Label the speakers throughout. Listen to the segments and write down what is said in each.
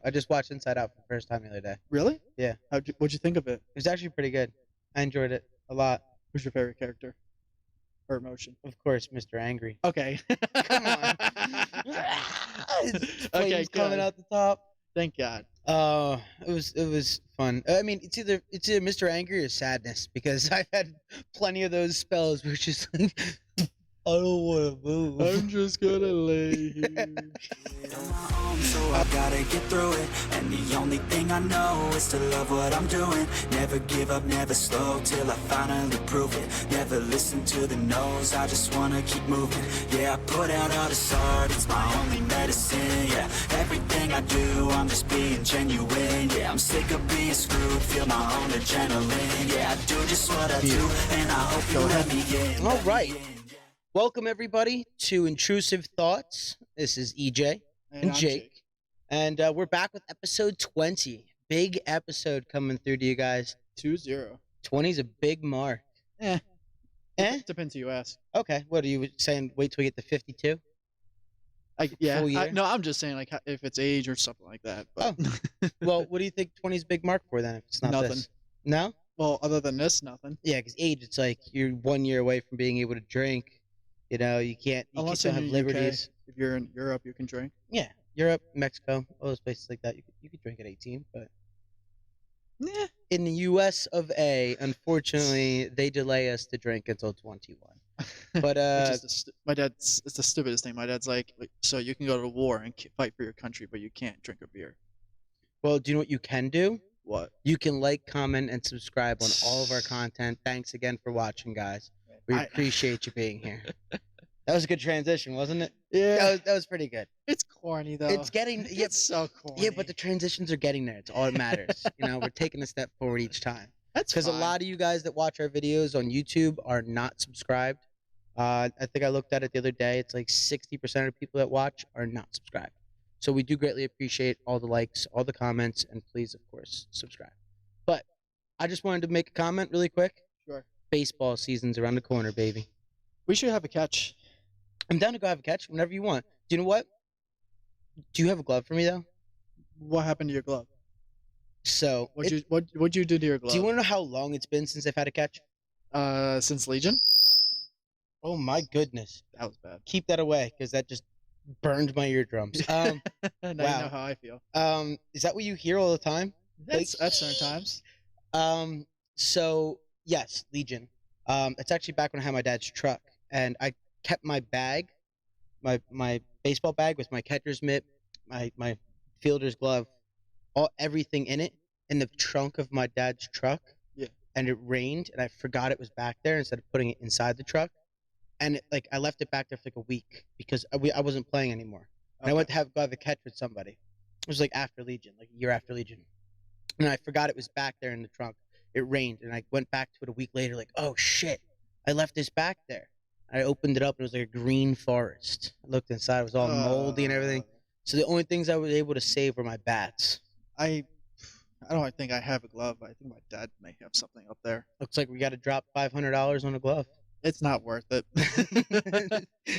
Speaker 1: I just watched Inside Out for the first time the other day.
Speaker 2: Really?
Speaker 1: Yeah.
Speaker 2: What'd you think of it?
Speaker 1: It was actually pretty good. I enjoyed it a lot.
Speaker 2: Who's your favorite character or emotion?
Speaker 1: Of course, Mr. Angry.
Speaker 2: Okay.
Speaker 1: Come on.
Speaker 2: Okay,
Speaker 1: Flames coming
Speaker 2: good.
Speaker 1: out the top.
Speaker 2: Thank God.
Speaker 1: It was fun. I mean, it's either Mr. Angry or sadness because I've had plenty of those spells where it's just like I don't want to move.
Speaker 2: I'm just gonna lay here.
Speaker 3: On my own, so I gotta get through it. And the only thing I know is to love what I'm doing. Never give up, never slow till I finally prove it. Never listen to the no's, I just wanna keep moving. Yeah, I put out all this art, it's my only medicine. Yeah, everything I do, I'm just being genuine. Yeah, I'm sick of being screwed, feel my own adrenaline. Yeah, I do just what I do, and I hope you let me in.
Speaker 1: All right. Welcome everybody to Intrusive Thoughts. This is EJ and
Speaker 2: I'm
Speaker 1: Jake, and we're back with episode 20. Big episode coming through to you guys.
Speaker 2: 2-0.
Speaker 1: 20 is a big mark.
Speaker 2: Eh.
Speaker 1: Eh?
Speaker 2: Depends who you ask.
Speaker 1: Okay. What are you saying? Wait till we get to 52?
Speaker 2: Yeah.
Speaker 1: Full year?
Speaker 2: No, I'm just saying like if it's age or something like that. But
Speaker 1: Well, what do you think 20 is a big mark for then? If it's not
Speaker 2: Nothing.
Speaker 1: this? No?
Speaker 2: well, other than this, nothing.
Speaker 1: Yeah, because age, it's like you're 1 year away from being able to drink. You know, you can't. You
Speaker 2: Unless
Speaker 1: still
Speaker 2: in
Speaker 1: have
Speaker 2: the UK,
Speaker 1: liberties.
Speaker 2: if you're in Europe, you can drink.
Speaker 1: Yeah, Europe, Mexico, all those places like that. You could drink at 18, but
Speaker 2: Yeah.
Speaker 1: in the U.S. of A, unfortunately, they delay us to drink until 21. But
Speaker 2: my dad's it's the stupidest thing. My dad's like, so you can go to war and fight for your country, but you can't drink a beer.
Speaker 1: well, do you know what you can do?
Speaker 2: What?
Speaker 1: You can like, comment, and subscribe on all of our content. Thanks again for watching, guys. We appreciate you being here. That was a good transition, wasn't it?
Speaker 2: Yeah.
Speaker 1: That was pretty good.
Speaker 2: It's corny though.
Speaker 1: It's getting yeah,
Speaker 2: It's so corny.
Speaker 1: yeah, but the transitions are getting there. It's all that matters. You know, we're taking a step forward each time.
Speaker 2: that's
Speaker 1: Because a
Speaker 2: fine.
Speaker 1: lot of you guys that watch our videos on YouTube are not subscribed. I think I looked at it the other day. It's like 60% of people that watch are not subscribed. So we do greatly appreciate all the likes, all the comments, and please, of course, subscribe. But I just wanted to make a comment really quick.
Speaker 2: Sure.
Speaker 1: Baseball season's around the corner, baby.
Speaker 2: We should have a catch.
Speaker 1: I'm down to go have a catch whenever you want. Do you know what? Do you have a glove for me, though?
Speaker 2: What happened to your glove?
Speaker 1: So,
Speaker 2: What'd you do to your glove?
Speaker 1: do you want to know how long it's been since I've had a catch?
Speaker 2: Since Legion?
Speaker 1: Oh, my goodness.
Speaker 2: That was bad.
Speaker 1: Keep that away because that just burned my eardrums.
Speaker 2: Now
Speaker 1: Wow.
Speaker 2: you know how I feel.
Speaker 1: Is that what you hear all the time?
Speaker 2: That's at certain times.
Speaker 1: So yes, Legion. It's actually back when I had my dad's truck, and I kept my bag, my baseball bag with my catcher's mitt, my fielder's glove, everything in it, in the trunk of my dad's truck.
Speaker 2: Yeah.
Speaker 1: And it rained, and I forgot it was back there instead of putting it inside the truck, and I left it back there for like a week because I wasn't playing anymore. And I went to go have a catch with somebody. It was like after Legion, like a year after Legion. And I forgot it was back there in the trunk. It rained, and I went back to it a week later, like, oh shit, I left this back there. I opened it up, and it was like a green forest. I looked inside, it was all moldy and everything. So the only things I was able to save were my bats.
Speaker 2: I don't think I have a glove. I think my dad may have something up there.
Speaker 1: Looks like we got to drop $500 on a glove.
Speaker 2: It's not worth it.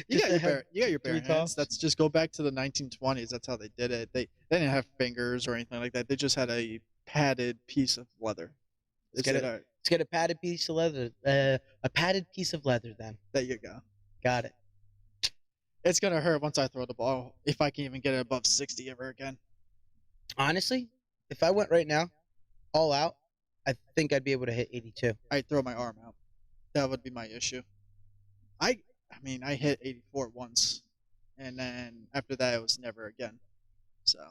Speaker 2: You got your bare hands.
Speaker 1: toss?
Speaker 2: That's just go back to the 1920s. That's how they did it. They didn't have fingers or anything like that. They just had a padded piece of leather.
Speaker 1: Let's get a padded piece of leather. A padded piece of leather, then.
Speaker 2: There you go.
Speaker 1: Got it.
Speaker 2: It's gonna hurt once I throw the ball if I can even get it above 60 ever again.
Speaker 1: Honestly, if I went right now, all out, I think I'd be able to hit 82.
Speaker 2: I'd throw my arm out. That would be my issue. I mean, I hit 84 once, and then after that, it was never again. So,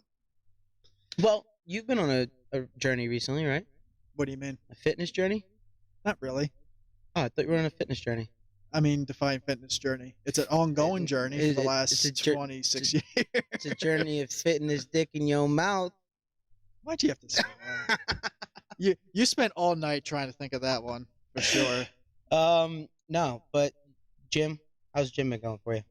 Speaker 1: Well, you've been on a journey recently, right?
Speaker 2: what do you mean?
Speaker 1: A fitness journey?
Speaker 2: Not really.
Speaker 1: Oh, I thought you were on a fitness journey.
Speaker 2: I mean, define fitness journey. It's an ongoing journey for the
Speaker 1: It's
Speaker 2: last
Speaker 1: a
Speaker 2: 26 years.
Speaker 1: It's a journey of fitting this dick in your mouth.
Speaker 2: Why'd you have to say that? You spent all night trying to think of that one for sure.
Speaker 1: No, but gym. How's gym been going for you?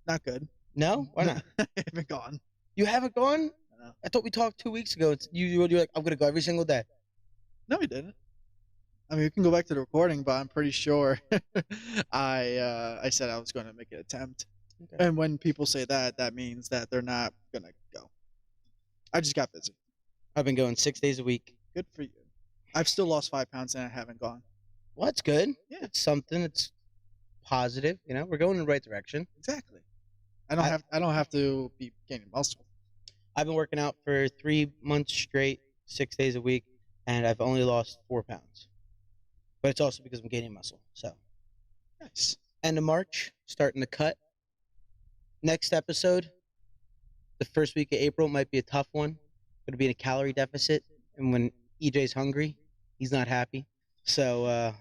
Speaker 2: Not good.
Speaker 1: No? Why not?
Speaker 2: I haven't gone.
Speaker 1: You haven't gone?
Speaker 2: No.
Speaker 1: I thought we talked 2 weeks ago. You're like, I'm gonna go every single day.
Speaker 2: No, we didn't. I mean, we can go back to the recording, but I'm pretty sure I said I was going to make an attempt.
Speaker 1: Okay.
Speaker 2: And when people say that, that means that they're not gonna go. I just got busy.
Speaker 1: I've been going 6 days a week.
Speaker 2: Good for you. I've still lost 5 pounds and I haven't gone.
Speaker 1: Well, that's good.
Speaker 2: Yeah.
Speaker 1: It's something. It's positive. You know, we're going in the right direction.
Speaker 2: Exactly. I don't have to be gaining muscle.
Speaker 1: I've been working out for 3 months straight, 6 days a week, and I've only lost 4 pounds. But it's also because I'm gaining muscle. So,
Speaker 2: Nice.
Speaker 1: end of March, starting to cut. Next episode, the first week of April might be a tough one. Going to be in a calorie deficit, and when EJ's hungry, he's not happy. So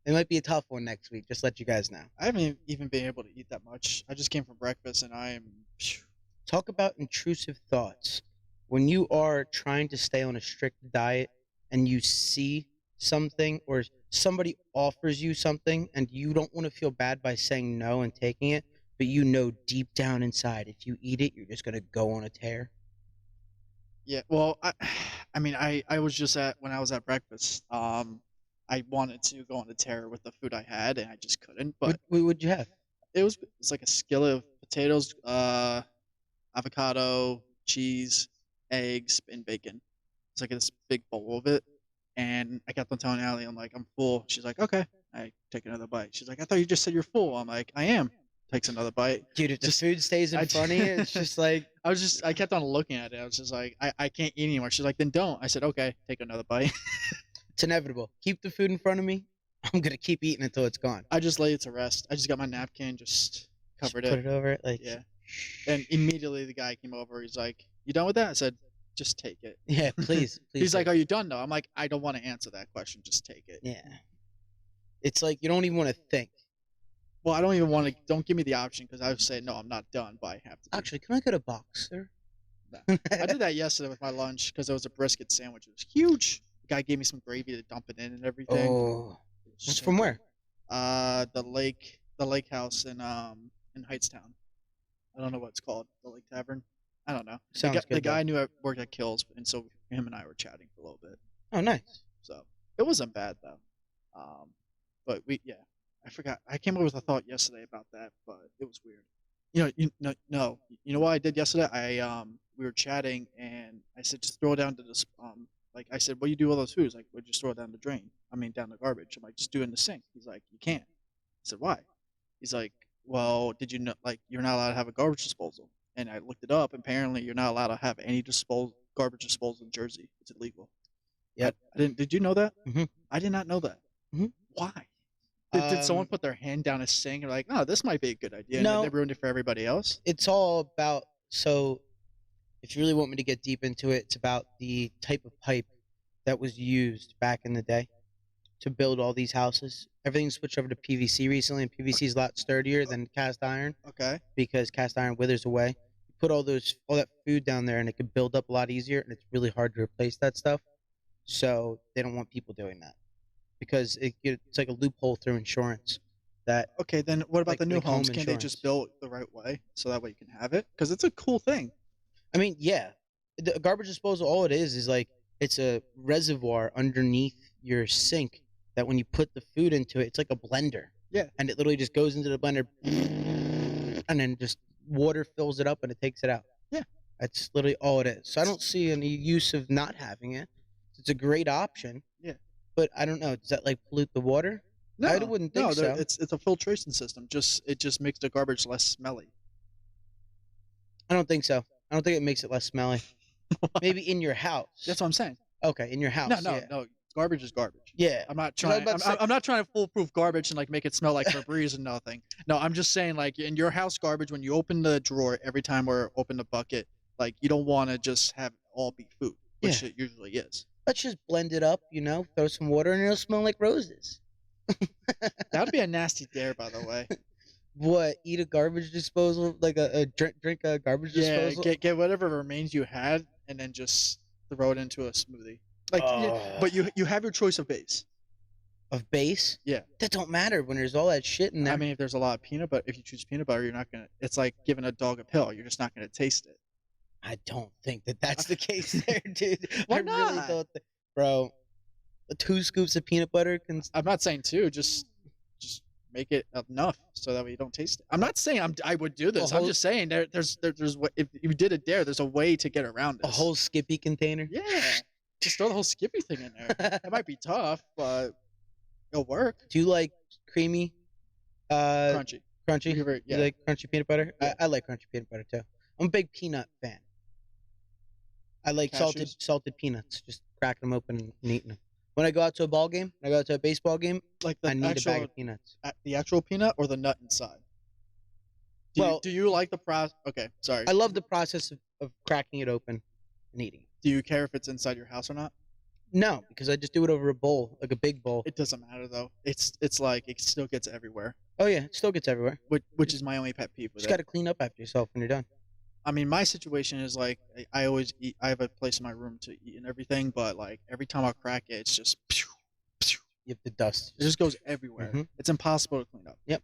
Speaker 1: it might be a tough one next week. Just let you guys know.
Speaker 2: I haven't even been able to eat that much. I just came from breakfast and I am.
Speaker 1: Talk about intrusive thoughts. When you are trying to stay on a strict diet and you see something or somebody offers you something and you don't want to feel bad by saying no and taking it, but you know deep down inside if you eat it, you're just going to go on a tear.
Speaker 2: Yeah. Well, I was just when I was at breakfast. I wanted to go on a tear with the food I had and I just couldn't. But
Speaker 1: What would you have?
Speaker 2: it's like a skillet of potatoes, avocado, cheese, eggs, and bacon. It's like this big bowl of it. And I kept on telling Allie, I'm like, I'm full. She's like, okay. I take another bite. She's like, I thought you just said you're full. I'm like, I am. Takes another bite.
Speaker 1: Dude, if the food stays in front of you, it's just like...
Speaker 2: I kept on looking at it. I was just like, I can't eat anymore. She's like, then don't. I said, okay, take another bite.
Speaker 1: It's inevitable. Keep the food in front of me. I'm going to keep eating until it's gone.
Speaker 2: I just laid it to rest. I just got my napkin, just covered it.
Speaker 1: Put it over it. Like,
Speaker 2: yeah. And immediately the guy came over. He's like, you done with that? I said, just take it.
Speaker 1: Yeah, please.
Speaker 2: He's like, are you done though? I'm like, I don't want to answer that question. Just take it.
Speaker 1: Yeah. It's like you don't even want to think.
Speaker 2: Well, I don't even want to. Don't give me the option because I would say no, I'm not done, but I have to.
Speaker 1: Actually, can I get a box, sir?
Speaker 2: No. I did that yesterday with my lunch because it was a brisket sandwich. It was huge. The guy gave me some gravy to dump it in and everything.
Speaker 1: Oh, it's from where?
Speaker 2: The lake house in Heightstown. I don't know what it's called. The Lake Tavern. I don't know.
Speaker 1: Sounds good.
Speaker 2: The guy I knew worked at Kills, and so him and I were chatting for a little bit.
Speaker 1: Oh, nice.
Speaker 2: So it wasn't bad though. But I forgot. I came up with a thought yesterday about that, but it was weird. You know what I did yesterday? We were chatting and I said just throw it down to this like I said, what do you do with all those foods? Like, we just throw it down the drain. I mean down the garbage. I'm like, just do it in the sink. He's like, you can't. I said, why? He's like, well, did you know like you're not allowed to have a garbage disposal? And I looked it up. Apparently you're not allowed to have any garbage disposal in Jersey. It's illegal.
Speaker 1: Yep.
Speaker 2: I didn't did you know that?
Speaker 1: Mm-hmm.
Speaker 2: I did not know that.
Speaker 1: Mm-hmm.
Speaker 2: Why? Did someone put their hand down a sink and like, oh, this might be a good idea,
Speaker 1: No.
Speaker 2: and they ruined it for everybody else?
Speaker 1: It's all about, so if you really want me to get deep into it, it's about the type of pipe that was used back in the day to build all these houses. Everything's switched over to PVC recently, and PVC is a lot sturdier than cast iron
Speaker 2: Okay.
Speaker 1: because cast iron withers away. You put all that food down there, and it can build up a lot easier, and it's really hard to replace that stuff. So they don't want people doing that because it's like a loophole through insurance. That
Speaker 2: Okay, then what about
Speaker 1: Like-
Speaker 2: the new
Speaker 1: like home
Speaker 2: homes? Can't they just
Speaker 1: insurance.
Speaker 2: build the right way so that way you can have it? Because it's a cool thing.
Speaker 1: I mean, yeah, the garbage disposal. All it is like it's a reservoir underneath your sink that when you put the food into it, it's like a blender.
Speaker 2: Yeah.
Speaker 1: And it literally just goes into the blender, and then just water fills it up and it takes it out.
Speaker 2: Yeah.
Speaker 1: That's literally all it is. So I don't see any use of not having it. It's a great option.
Speaker 2: Yeah.
Speaker 1: But I don't know. Does that like pollute the water?
Speaker 2: No,
Speaker 1: I wouldn't think so.
Speaker 2: It's a filtration system. It just makes the garbage less smelly.
Speaker 1: I don't think so. I don't think it makes it less smelly. Maybe in your house.
Speaker 2: That's what I'm saying.
Speaker 1: Okay, in your house.
Speaker 2: No. Garbage is garbage.
Speaker 1: Yeah.
Speaker 2: I'm not
Speaker 1: I was
Speaker 2: trying.
Speaker 1: about to say-
Speaker 2: I'm not trying to foolproof garbage and like make it smell like Febreze and nothing. No, I'm just saying like in your house garbage when you open the drawer every time or open the bucket, like you don't want to just have it all be food, which it usually is.
Speaker 1: Let's just blend it up, throw some water and it'll smell like roses.
Speaker 2: That would be a nasty dare, by the way.
Speaker 1: What? Eat a garbage disposal, like a drink a garbage
Speaker 2: Yeah,
Speaker 1: disposal?
Speaker 2: get whatever remains you had and then just throw it into a smoothie. Like, but you have your choice of base.
Speaker 1: Of base?
Speaker 2: Yeah.
Speaker 1: That don't matter when there's all that shit in there.
Speaker 2: I mean, if there's a lot of peanut butter, if you choose peanut butter, you're not gonna. It's like giving a dog a pill. You're just not gonna taste it.
Speaker 1: I don't think that's the case there, dude.
Speaker 2: Why
Speaker 1: I really
Speaker 2: not?
Speaker 1: don't bro, 2 scoops of peanut butter can...
Speaker 2: I'm not saying two. Just make it enough so that way you don't taste it. I'm not saying I would do this. I'm
Speaker 1: whole-
Speaker 2: just saying there's if you did it there, there's a way to get around
Speaker 1: A
Speaker 2: this.
Speaker 1: whole Skippy container.
Speaker 2: Yeah, just throw the whole Skippy thing in there. It might be tough, but it'll work.
Speaker 1: Do you like creamy,
Speaker 2: Crunchy.
Speaker 1: crunchy?
Speaker 2: Yeah.
Speaker 1: You like crunchy peanut butter?
Speaker 2: Yeah.
Speaker 1: I like crunchy peanut butter too. I'm a big peanut fan. I like
Speaker 2: Cashews?
Speaker 1: salted peanuts. Just cracking them open and eating them. When I go out to a ball game, when I go out to a baseball game,
Speaker 2: Like
Speaker 1: I
Speaker 2: the
Speaker 1: need a bag
Speaker 2: actual
Speaker 1: of peanuts.
Speaker 2: the actual peanut or the nut inside. Do you like the process? Okay, sorry.
Speaker 1: I love the process of cracking it open and eating it.
Speaker 2: Do you care if it's inside your house or not?
Speaker 1: No, because I just do it over a bowl, like a big bowl.
Speaker 2: It doesn't matter though. It's like it still gets everywhere,
Speaker 1: Oh yeah, it still gets everywhere.
Speaker 2: which is my only pet peeve with
Speaker 1: Just
Speaker 2: it.
Speaker 1: got to clean up after yourself when you're done.
Speaker 2: I mean, my situation is like I always eat. I have a place in my room to eat and everything, but like every time I crack it, it's just
Speaker 1: You have the dust.
Speaker 2: it just goes everywhere.
Speaker 1: Mhm.
Speaker 2: It's impossible to clean up.
Speaker 1: Yep.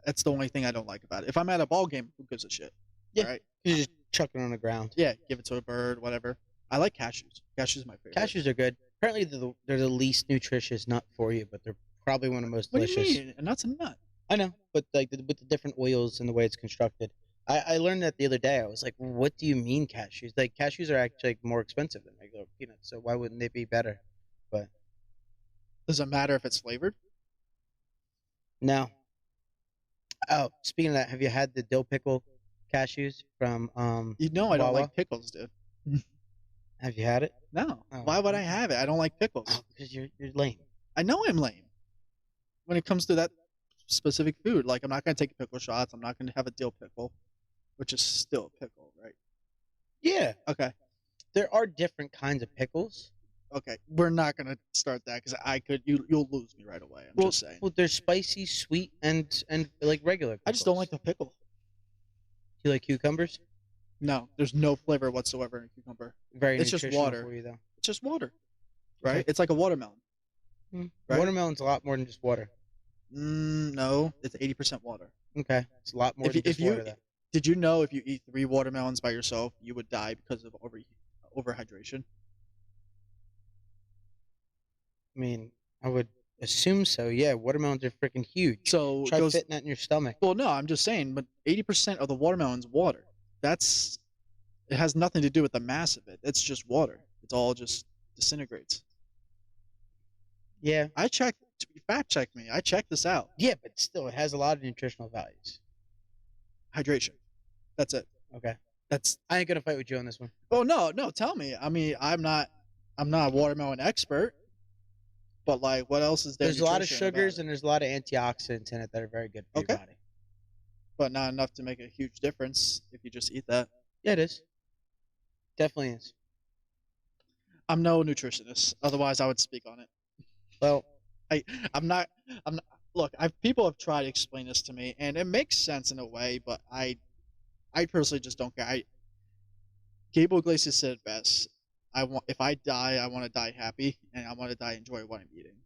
Speaker 2: That's the only thing I don't like about it. If I'm at a ball game, who gives a shit?
Speaker 1: Yeah.
Speaker 2: Right?
Speaker 1: You just chuck it on the ground.
Speaker 2: Yeah, give it to a bird, whatever. I like cashews. Cashews are my favorite.
Speaker 1: Cashews are good. Apparently, they're the least nutritious nut for you, but they're probably one of the most
Speaker 2: What
Speaker 1: delicious.
Speaker 2: do you mean? A nut's a nut.
Speaker 1: I know, but like with the different oils and the way it's constructed. I learned that the other day. I was like, what do you mean cashews? Like cashews are actually like, more expensive than regular peanuts, so why wouldn't they be better? But
Speaker 2: Does it matter if it's flavored?
Speaker 1: no. Oh, speaking of that, have you had the dill pickle cashews from
Speaker 2: You know I don't
Speaker 1: Wawa?
Speaker 2: like pickles, dude.
Speaker 1: Have you had it?
Speaker 2: No.
Speaker 1: Oh,
Speaker 2: Why would I
Speaker 1: okay.
Speaker 2: have it? I don't like pickles.
Speaker 1: Oh, because you're lame.
Speaker 2: I know I'm lame. When it comes to that specific food, like I'm not gonna take pickle shots. I'm not gonna have a dill pickle, which is still a pickle, right?
Speaker 1: Yeah,
Speaker 2: Okay.
Speaker 1: there are different kinds of pickles.
Speaker 2: Okay. We're not gonna start that because you'll lose me right away. I'm just saying.
Speaker 1: Well, they're spicy, sweet, and like regular.
Speaker 2: I just don't
Speaker 1: pickles.
Speaker 2: like the pickle.
Speaker 1: Do you like cucumbers?
Speaker 2: No, there's no flavor whatsoever in a cucumber.
Speaker 1: Very
Speaker 2: It's just
Speaker 1: nutritional
Speaker 2: water.
Speaker 1: for you, though.
Speaker 2: It's just water, right?
Speaker 1: Okay.
Speaker 2: It's like a watermelon.
Speaker 1: Mm.
Speaker 2: Right?
Speaker 1: Watermelon's a lot more than just water.
Speaker 2: No, it's 80% water.
Speaker 1: Okay, it's a lot more
Speaker 2: If
Speaker 1: than
Speaker 2: you-
Speaker 1: just
Speaker 2: if you-
Speaker 1: water, though.
Speaker 2: Did you know if you eat 3 watermelons by yourself, you would die because of overhydration?
Speaker 1: I mean, I would assume so. Yeah, watermelons are freaking huge.
Speaker 2: So
Speaker 1: Try
Speaker 2: it goes.
Speaker 1: fitting that in your stomach.
Speaker 2: Well, no, I'm just saying, but 80% of the watermelon's water. It has nothing to do with the mass of it. It's just water. It's all just disintegrates.
Speaker 1: Yeah,
Speaker 2: I checked. Fact check me. I checked this out.
Speaker 1: yeah, but still, it has a lot of nutritional values.
Speaker 2: Hydration. That's it.
Speaker 1: Okay,
Speaker 2: That's.
Speaker 1: I ain't gonna fight with you on this one.
Speaker 2: Oh no. Tell me. I mean, I'm not a watermelon expert, but like, what else is there?
Speaker 1: There's a lot of
Speaker 2: nutrition about
Speaker 1: sugars
Speaker 2: it?
Speaker 1: and there's a lot of antioxidants in it that are very good for
Speaker 2: Okay.
Speaker 1: your body.
Speaker 2: But not enough to make a huge difference if you just eat that.
Speaker 1: Yeah, it is. Definitely is.
Speaker 2: I'm no nutritionist. Otherwise, I would speak on it.
Speaker 1: Well,
Speaker 2: I'm not. Look, people have tried to explain this to me, and it makes sense in a way, but I personally just don't care. Gabriel Iglesias said it best. If I die, I want to die happy, and I want to die enjoy what I'm eating,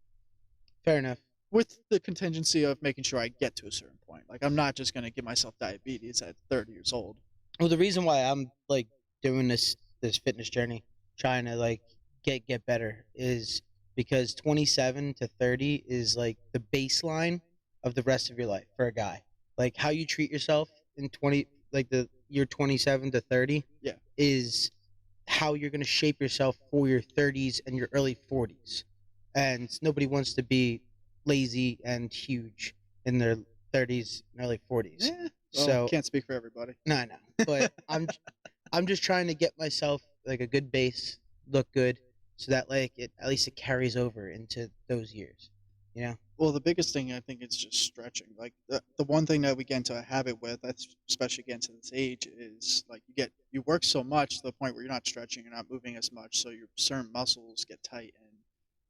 Speaker 1: fair enough.
Speaker 2: with the contingency of making sure I get to a certain point. Like I'm not just gonna give myself diabetes at 30 years old.
Speaker 1: Well, the reason why I'm like doing this fitness journey, trying to like get better, is because 27 to 30 is like the baseline of the rest of your life for a guy. Like how you treat yourself in 20, like the year 27 to 30,
Speaker 2: Yeah.
Speaker 1: is how you're gonna shape yourself for your 30s and your early 40s. And nobody wants to be lazy and huge in their 30s and early 40s.
Speaker 2: Yeah. Well,
Speaker 1: So
Speaker 2: can't speak for everybody.
Speaker 1: no, I know, but I'm just trying to get myself like a good base, look good, so that like at least it carries over into those years, you know.
Speaker 2: Well, the biggest thing I think is just stretching. Like the one thing that we get into a habit with, especially getting to this age, is like you work so much to the point where you're not stretching, you're not moving as much, so your certain muscles get tight, and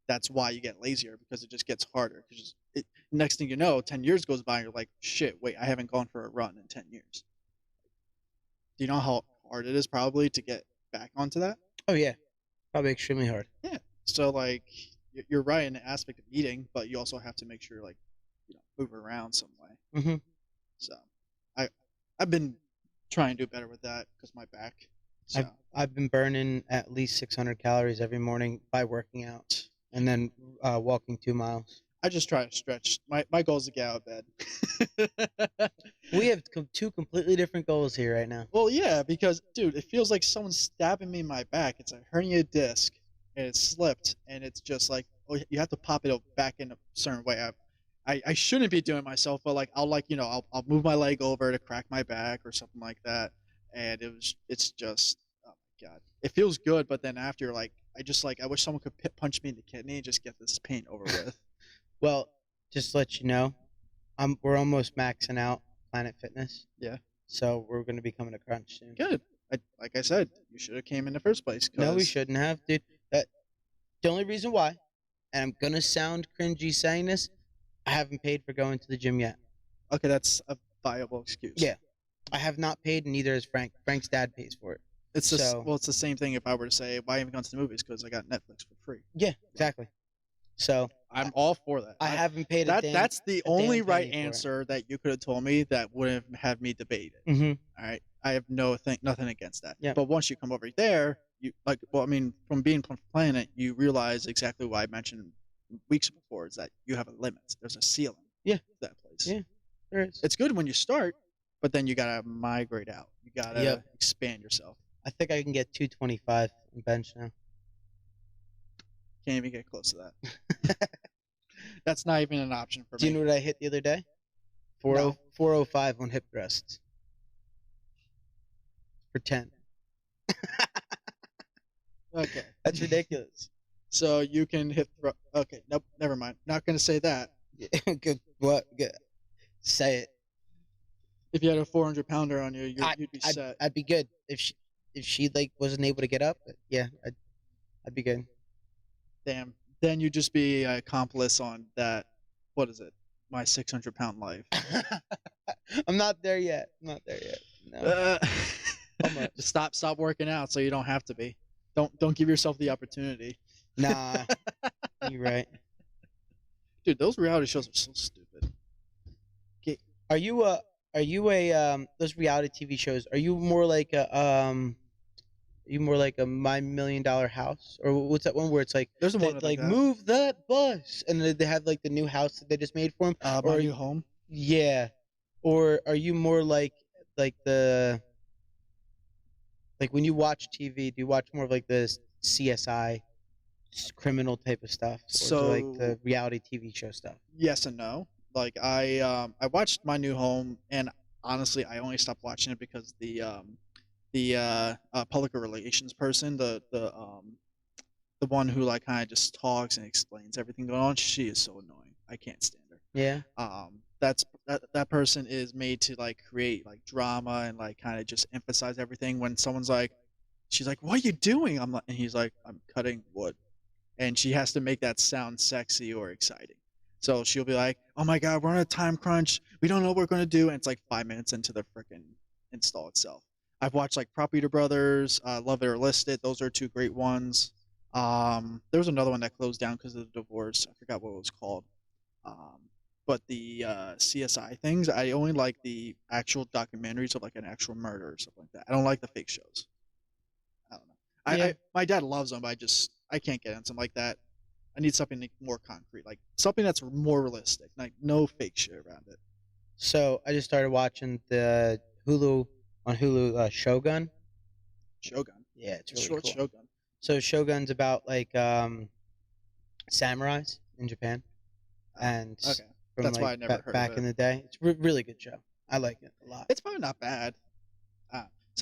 Speaker 2: that's why you get lazier because it just gets harder. Because next thing you know, 10 years goes by, and you're like, shit, wait, I haven't gone for a run in 10 years. Do you know how hard it is probably to get back onto that?
Speaker 1: Oh yeah, probably extremely hard.
Speaker 2: Yeah. So like you're right in the aspect of eating, but you also have to make sure like move around some way.
Speaker 1: Mm-hmm.
Speaker 2: So I've been trying to do better with that because my back. So
Speaker 1: I've been burning at least 600 calories every morning by working out and then walking 2 miles.
Speaker 2: I just try to stretch. My goal is to get out of bed.
Speaker 1: We have two completely different goals here right now.
Speaker 2: Well, yeah, because dude, it feels like someone's stabbing me in my back. It's a herniated disc, and it slipped, and it's just like, oh, you have to pop it back in a certain way. I shouldn't be doing it myself, but like I'll move my leg over to crack my back or something like that, and it's just, oh my god, it feels good, but then after, like, I wish someone could punch me in the kidney and just get this pain over with.
Speaker 1: Well, just to let you know, we're almost maxing out Planet Fitness.
Speaker 2: Yeah.
Speaker 1: So we're going to be coming to Crunch soon.
Speaker 2: Good. Like I said, you should have came in the first place.
Speaker 1: No, we shouldn't have, dude. The only reason why, and I'm going to sound cringy saying this, I haven't paid for going to the gym yet.
Speaker 2: Okay, that's a viable excuse.
Speaker 1: Yeah. I have not paid, and neither is Frank. Frank's dad pays for it.
Speaker 2: It's it's the same thing if I were to say, why haven't you gone to the movies? Because I got Netflix for free.
Speaker 1: Yeah, exactly. So
Speaker 2: I'm all for that.
Speaker 1: I haven't paid
Speaker 2: that's the only right answer that you could have told me that wouldn't have me debate it.
Speaker 1: Mm-hmm.
Speaker 2: All right, I have nothing against that.
Speaker 1: Yeah.
Speaker 2: But once you come over there, from being on Planet, you realize exactly what I mentioned weeks before, is that you have a limit. There's a ceiling.
Speaker 1: Yeah.
Speaker 2: To that place.
Speaker 1: Yeah, there is.
Speaker 2: It's good when you start, but then you gotta migrate out. You gotta expand yourself.
Speaker 1: I think I can get 225 in bench now.
Speaker 2: Can't even get close to that. That's not even an option for me.
Speaker 1: Do you know what I hit the other day? 405 on hip thrusts. For 10.
Speaker 2: Okay.
Speaker 1: That's ridiculous.
Speaker 2: So you can hit okay, nope, never mind. Not gonna say that.
Speaker 1: Good. What? Good. Say it.
Speaker 2: If you had a 400-pounder on you, you'd be set.
Speaker 1: I'd be good if she like wasn't able to get up. Yeah, I'd be good.
Speaker 2: Damn. Then you'd just be an accomplice on that. What is it? My 600-pound life.
Speaker 1: I'm not there yet. No.
Speaker 2: Stop working out so you don't have to be. Don't give yourself the opportunity.
Speaker 1: Nah. You're right.
Speaker 2: Dude, those reality shows are so stupid.
Speaker 1: Are you a those reality TV shows? Are you more like a My $1 Million House, or what's that one where it's like
Speaker 2: there's one
Speaker 1: like move that bus, and they have like the new house that they just made for him,
Speaker 2: or new home?
Speaker 1: Yeah, or are you more like the like when you watch TV? Do you watch more of like the CSI criminal type of stuff, or like the reality TV show stuff?
Speaker 2: Yes and no. Like I watched My New Home, and honestly, I only stopped watching it because the public relations person, the one who like kind of just talks and explains everything going on, she is so annoying. I can't stand her.
Speaker 1: Yeah.
Speaker 2: That person is made to like create like drama and like kind of just emphasize everything. When someone's like, she's like, "What are you doing?" I'm like, and he's like, "I'm cutting wood," and she has to make that sound sexy or exciting. So she'll be like, "Oh my god, we're on a time crunch. We don't know what we're gonna do," and it's like 5 minutes into the freaking install itself. I've watched like Prop Eater Brothers, Love It or List It. Those are two great ones. There was another one that closed down because of the divorce. I forgot what it was called. But the CSI things, I only like the actual documentaries of like an actual murder or something like that. I don't like the fake shows. I don't know.
Speaker 1: Yeah.
Speaker 2: My dad loves them, but I can't get into something like that. I need something more concrete, like something that's more realistic, like no fake shit around it.
Speaker 1: So I just started watching the Hulu Shogun.
Speaker 2: Shogun.
Speaker 1: Yeah, it's
Speaker 2: It's
Speaker 1: really
Speaker 2: short
Speaker 1: cool.
Speaker 2: Shogun.
Speaker 1: So Shogun's about like samurais in Japan, and
Speaker 2: Okay.
Speaker 1: from
Speaker 2: That's
Speaker 1: like
Speaker 2: why I never heard
Speaker 1: back
Speaker 2: of it.
Speaker 1: in the day. It's really good show. I like it a lot.
Speaker 2: It's probably not bad.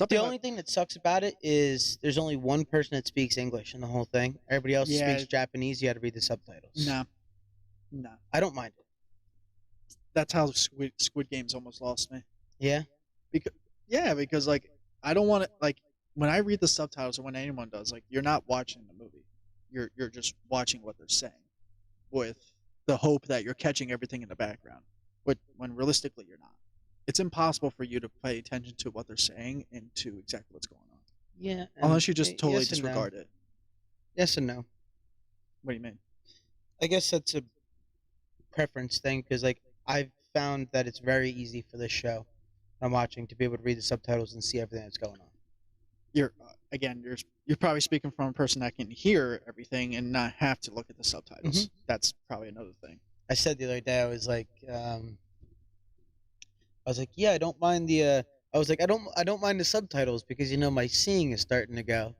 Speaker 1: The only thing that sucks about it is there's only one person that speaks English in the whole thing. Everybody else
Speaker 2: Yeah.
Speaker 1: speaks Japanese. You got to read the subtitles.
Speaker 2: No.
Speaker 1: I don't mind it.
Speaker 2: That's how Squid Games almost lost me.
Speaker 1: Yeah.
Speaker 2: Because like I don't want to, like, when I read the subtitles or when anyone does, like, you're not watching the movie. You're just watching what they're saying, with the hope that you're catching everything in the background. But when realistically you're not. It's impossible for you to pay attention to what they're saying and to exactly what's going on.
Speaker 1: Yeah.
Speaker 2: Unless you just totally
Speaker 1: yes and no.
Speaker 2: disregard it.
Speaker 1: Yes and no.
Speaker 2: What do you mean?
Speaker 1: I guess that's a preference thing because like I've found that it's very easy for this show I'm watching to be able to read the subtitles and see everything that's going on.
Speaker 2: You're probably speaking from a person that can hear everything and not have to look at the subtitles.
Speaker 1: Mm-hmm.
Speaker 2: That's probably another thing.
Speaker 1: I said the other day, I was like, yeah, I don't mind the. I was like, I don't mind the subtitles because my seeing is starting to go.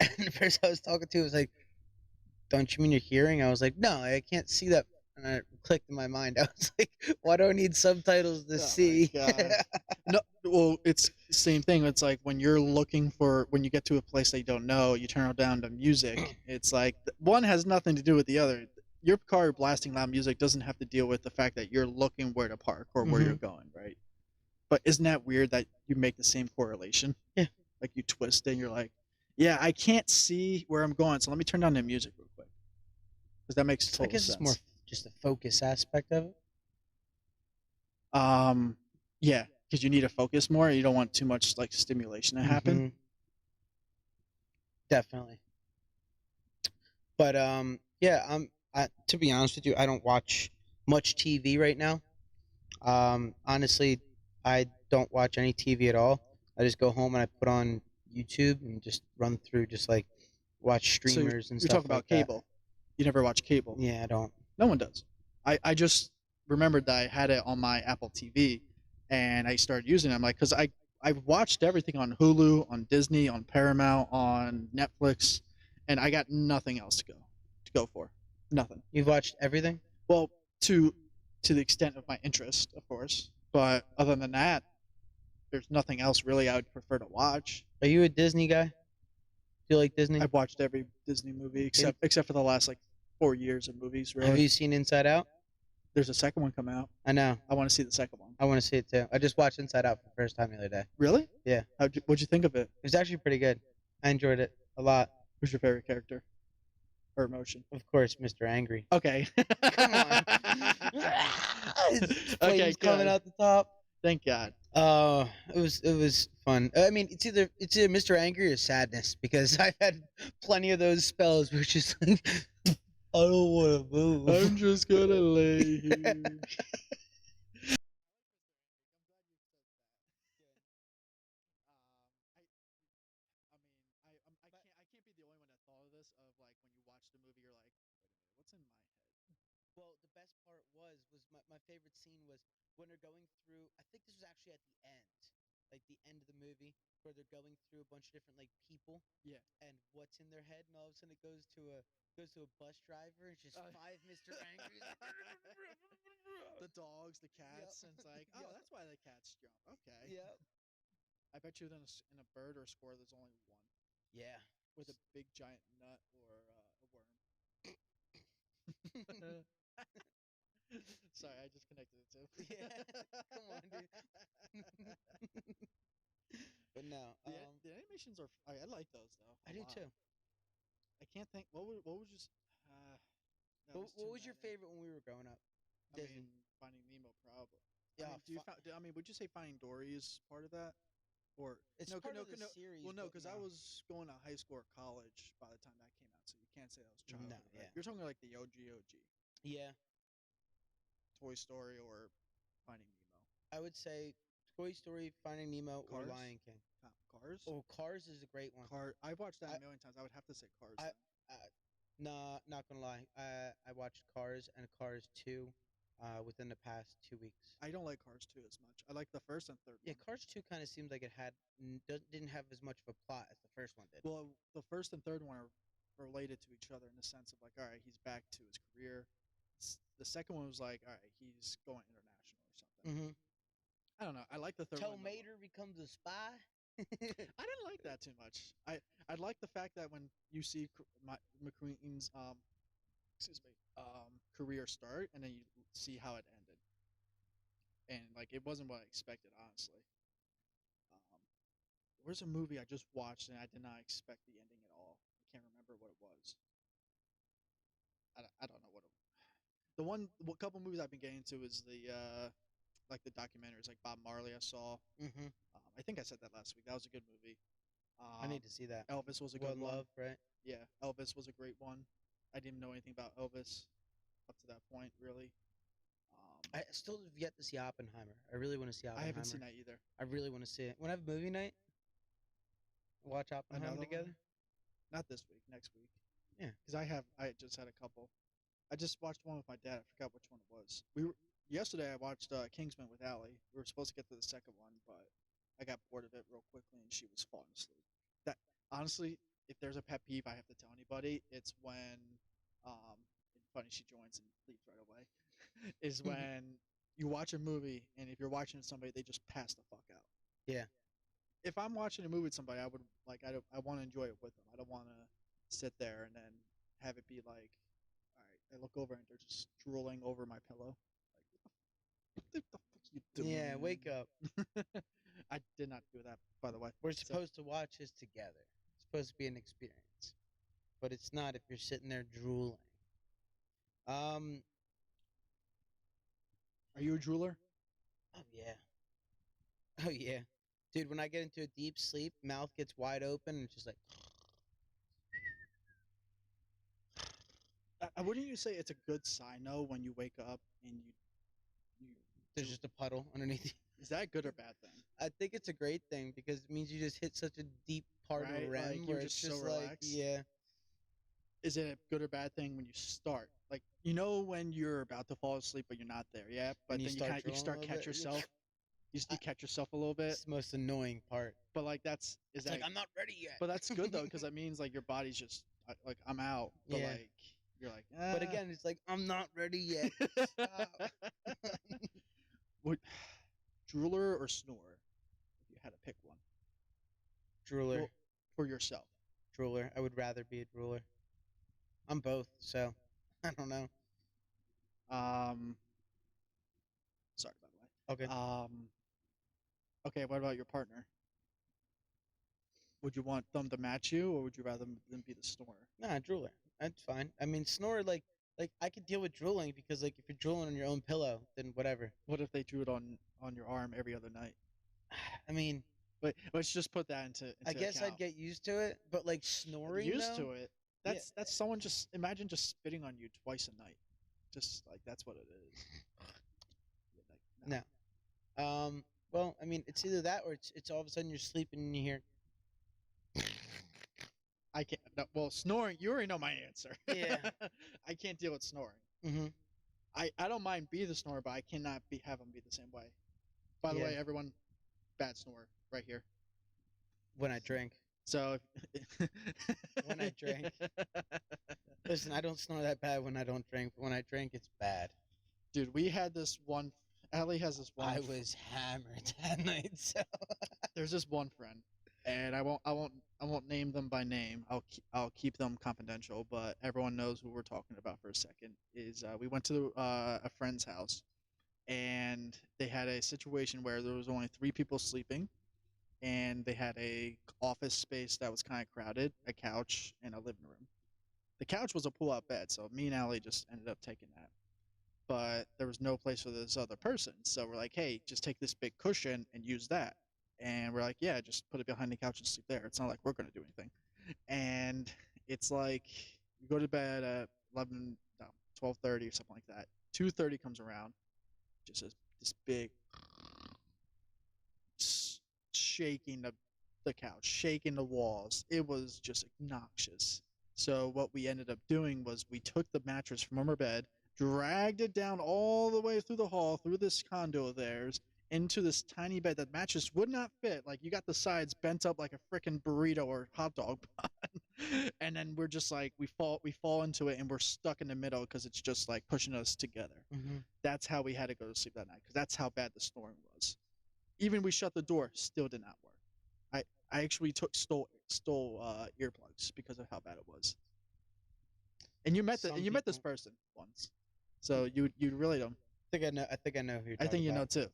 Speaker 1: And the person I was talking to was like, don't you mean your hearing? I was like, no, I can't see that. And I clicked in my mind. I was like, why do I need subtitles to
Speaker 2: Oh my
Speaker 1: see?
Speaker 2: god. No, well, it's the same thing. It's like when you're looking for when you get to a place that you don't know, you turn down the music. It's like one has nothing to do with the other. Your car blasting loud music doesn't have to deal with the fact that you're looking where to park or where you're
Speaker 1: Hmm.
Speaker 2: going, right? But isn't that weird that you make the same correlation?
Speaker 1: Yeah.
Speaker 2: Like you twist it and you're like, yeah, I can't see where I'm going, so let me turn down the music real quick. Because that makes
Speaker 1: I
Speaker 2: total
Speaker 1: guess it's more
Speaker 2: sense.
Speaker 1: just the focus aspect of it.
Speaker 2: Um, yeah, because you need to focus more. You don't want too much like stimulation to happen.
Speaker 1: Hmm. Definitely. But yeah, to be honest with you, I don't watch much TV right now. Honestly, I don't watch any TV at all. I just go home and I put on YouTube and just run through, just like watch
Speaker 2: So
Speaker 1: streamers and
Speaker 2: you're
Speaker 1: stuff
Speaker 2: talking
Speaker 1: like
Speaker 2: about
Speaker 1: that.
Speaker 2: cable. You never watch cable.
Speaker 1: Yeah, I don't.
Speaker 2: No one does. I just remembered that I had it on my Apple TV, and I started using it. I'm like, because I watched everything on Hulu, on Disney, on Paramount, on Netflix, and I got nothing else to go for. Nothing.
Speaker 1: You've watched everything?
Speaker 2: Well, to to the extent of my interest, of course. But other than that, there's nothing else really I would prefer to watch.
Speaker 1: Are you a Disney guy? Do you like Disney?
Speaker 2: I've watched every Disney movie
Speaker 1: Maybe.
Speaker 2: except for the last like 4 years of movies.
Speaker 1: Have
Speaker 2: Really,
Speaker 1: you seen Inside Out?
Speaker 2: there's a second one coming out.
Speaker 1: I know.
Speaker 2: I want to see the second one.
Speaker 1: I want to see it too. I just watched Inside Out for the first time the other day.
Speaker 2: Really?
Speaker 1: Yeah,
Speaker 2: What'd you think of it?
Speaker 1: it was actually pretty good. I enjoyed it a lot.
Speaker 2: Who's your favorite character or emotion?
Speaker 1: Of course, Mr. Angry.
Speaker 2: Okay.
Speaker 1: Come on.
Speaker 2: Okay,
Speaker 1: Flames coming
Speaker 2: good.
Speaker 1: out the top.
Speaker 2: Thank God.
Speaker 1: It was fun. I mean, it's either Mr. Angry or Sadness because I've had plenty of those spells where it's just like I don't want to move.
Speaker 2: I'm just gonna lay here. I can't be the only one that thought of this. Of like when you watch the movie, you're like, wait a minute, what's in my head?
Speaker 1: Well, the best part was my favorite scene was when they're going through. I think this was actually at the end, like the end of the movie, where they're going through a bunch of different like people
Speaker 2: Yeah.
Speaker 1: and what's in their head, and all of a sudden it goes to a bus driver. It's just five Mr. Angries.
Speaker 2: The dogs, the cats, and it's like, oh,
Speaker 1: Yep.
Speaker 2: that's why the cats jump. Okay.
Speaker 1: Yep.
Speaker 2: I bet you then in a bird or a squirrel, there's only one
Speaker 1: Yeah.
Speaker 2: with a big giant nut or a worm. Sorry, I just connected it too.
Speaker 1: Yeah. Come on, dude. But no,
Speaker 2: The animations are. I like those though.
Speaker 1: I do too.
Speaker 2: I can't think. What would you? That
Speaker 1: What,
Speaker 2: was
Speaker 1: what
Speaker 2: too
Speaker 1: was your
Speaker 2: meta.
Speaker 1: favorite when we were growing up?
Speaker 2: I
Speaker 1: Disney.
Speaker 2: mean, Finding Nemo probably.
Speaker 1: Yeah.
Speaker 2: I mean, would you say Finding Dory is part of that? Or
Speaker 1: It's
Speaker 2: no,
Speaker 1: part
Speaker 2: no,
Speaker 1: of the
Speaker 2: no.
Speaker 1: series.
Speaker 2: Well, no,
Speaker 1: but
Speaker 2: because I was going to high school or college by the time that came out, so you can't say that was childhood.
Speaker 1: No,
Speaker 2: Right?
Speaker 1: yeah.
Speaker 2: You're talking like the OG,
Speaker 1: Yeah,
Speaker 2: Toy Story or Finding Nemo.
Speaker 1: I would say Toy Story, Finding Nemo, or
Speaker 2: Cars?
Speaker 1: Lion King.
Speaker 2: Cars.
Speaker 1: Oh, Cars is a great one.
Speaker 2: I've watched that
Speaker 1: I-
Speaker 2: a million times. I would have to say Cars.
Speaker 1: I,
Speaker 2: then.
Speaker 1: nah, not gonna lie. I watched Cars and Cars 2, within the past 2 weeks.
Speaker 2: I don't like Cars 2 as much. I like the first and third
Speaker 1: Yeah,
Speaker 2: one.
Speaker 1: Cars 2 kind of seemed like it didn't have as much of a plot as the first one did.
Speaker 2: Well, the first and third one are related to each other in the sense of like, all right, he's back to his career. The second one was like, all right, he's going international or something.
Speaker 1: Mm-hmm.
Speaker 2: I don't know. I like the third one.
Speaker 1: Mater becomes a spy.
Speaker 2: I didn't like that too much. I like the fact that when you see McQueen's excuse me career start and then you see how it ended, and like it wasn't what I expected honestly. Um, There's a movie I just watched and I did not expect the ending at all. I can't remember what it was. I don't know what it. The one, what couple movies I've been getting into is the like the documentaries, like Bob Marley. I saw.
Speaker 1: Mm-hmm.
Speaker 2: I think I said that last week. That was a good movie.
Speaker 1: I need to see that.
Speaker 2: Elvis was a good
Speaker 1: One
Speaker 2: one.
Speaker 1: Love, right?
Speaker 2: Yeah, Elvis was a great one. I didn't know anything about Elvis up to that point, really.
Speaker 1: I still have yet to see Oppenheimer. I really want to see
Speaker 2: I
Speaker 1: Oppenheimer.
Speaker 2: haven't seen that either.
Speaker 1: I really want to see it. When I have movie night, watch Oppenheimer
Speaker 2: Another
Speaker 1: together.
Speaker 2: one? Not this week. Next week.
Speaker 1: Yeah.
Speaker 2: Because I just had a couple. I just watched one with my dad. I forgot which one it was. Yesterday. I watched Kingsman with Allie. We were supposed to get to the second one, but I got bored of it real quickly, and she was falling asleep. That honestly, if there's a pet peeve I have to tell anybody, it's when, funny she joins and leaves right away, is when you watch a movie and if you're watching somebody, they just pass the fuck out.
Speaker 1: Yeah.
Speaker 2: If I'm watching a movie with somebody, I would like I want to enjoy it with them. I don't want to sit there and then have it be like, all right, I look over and they're just drooling over my pillow. Like, what the fuck are you doing?
Speaker 1: Yeah, wake up.
Speaker 2: I did not do that, by the way.
Speaker 1: We're supposed to watch this together. It's supposed to be an experience, but it's not if you're sitting there drooling.
Speaker 2: Are you a drooler?
Speaker 1: Oh yeah. Oh yeah. Dude, when I get into a deep sleep, mouth gets wide open and it's just like
Speaker 2: Wouldn't you say it's a good sign though when you wake up and you
Speaker 1: there's just a puddle underneath you?
Speaker 2: is that a good or bad thing?
Speaker 1: I think it's a great thing because it means you just hit such a deep part
Speaker 2: Right,
Speaker 1: of REM
Speaker 2: like,
Speaker 1: where
Speaker 2: you're
Speaker 1: it's
Speaker 2: just so
Speaker 1: like,
Speaker 2: relaxed.
Speaker 1: yeah.
Speaker 2: Is it a good or bad thing when you start? Like you know when you're about to fall asleep but you're not there yet, but
Speaker 1: you
Speaker 2: then
Speaker 1: start
Speaker 2: you
Speaker 1: drooling a
Speaker 2: start
Speaker 1: little
Speaker 2: catch
Speaker 1: bit,
Speaker 2: yourself. You catch yourself a little bit,
Speaker 1: It's the most annoying part.
Speaker 2: but like is
Speaker 1: It's
Speaker 2: that
Speaker 1: like I'm not ready yet.
Speaker 2: But that's good though because that means like your body's just like I'm out, but
Speaker 1: Yeah.
Speaker 2: like you're like.
Speaker 1: But again, it's like I'm not ready yet. Stop.
Speaker 2: Would drooler or snorer? If you had to pick one.
Speaker 1: Drooler.
Speaker 2: Well, for yourself.
Speaker 1: Drooler. I would rather be a drooler. I'm both, so I don't know.
Speaker 2: Sorry by the way.
Speaker 1: Okay.
Speaker 2: Okay. What about your partner? Would you want them to match you, or would you rather them be the snorer?
Speaker 1: Nah, drooler. That's fine. I mean, snore like I could deal with drooling because like if you're drooling on your own pillow, then whatever.
Speaker 2: What if they drew it on your arm every other night?
Speaker 1: I mean,
Speaker 2: But let's just put that into
Speaker 1: I guess
Speaker 2: account.
Speaker 1: I'd get used to it, but like snoring
Speaker 2: used
Speaker 1: though,
Speaker 2: to it. That's someone just imagine just spitting on you twice a night. Just like that's what it is.
Speaker 1: No. Well, I mean, it's either that or it's all of a sudden you're sleeping and you hear.
Speaker 2: I can't. No, well, snoring. You already know my answer.
Speaker 1: Yeah.
Speaker 2: I can't deal with snoring.
Speaker 1: Mm-hmm.
Speaker 2: I don't mind be the snorer, but I cannot have them be the same way. By the
Speaker 1: Yeah.
Speaker 2: way, everyone, bad snorer right here.
Speaker 1: When I drink.
Speaker 2: So.
Speaker 1: When I drink. Listen, I don't snore that bad when I don't drink, but when I drink, it's bad.
Speaker 2: Dude, we had this one. Allie has this one.
Speaker 1: I was hammered that night, so.
Speaker 2: There's this one friend, and I won't name them by name. I'll keep them confidential, but everyone knows who we're talking about for a second. We went to a friend's house, and they had a situation where there was only 3 people sleeping, and they had a office space that was kind of crowded, a couch, and a living room. The couch was a pull-out bed, so me and Allie just ended up taking that. But there was no place for this other person, so we're like, hey, just take this big cushion and use that. And we're like, yeah, just put it behind the couch and sleep there. It's not like we're gonna do anything. And it's like we go to bed at 12:30 or something like that. 2:30 comes around, just this big shaking the couch, shaking the walls. It was just obnoxious. So what we ended up doing was we took the mattress from our bed, dragged it down all the way through the hall, through this condo of theirs, into this tiny bed. That mattress would not fit. Like you got the sides bent up like a freaking burrito or hot dog bun. And then we're just like we fall into it and we're stuck in the middle because it's just like pushing us together.
Speaker 1: Mm-hmm.
Speaker 2: That's how we had to go to sleep that night because that's how bad the snoring was. Even we shut the door, still did not work. I actually stole earplugs because of how bad it was. And you met this person once, so you really don't.
Speaker 1: I think I know who you're talking
Speaker 2: I think you know
Speaker 1: about.
Speaker 2: too.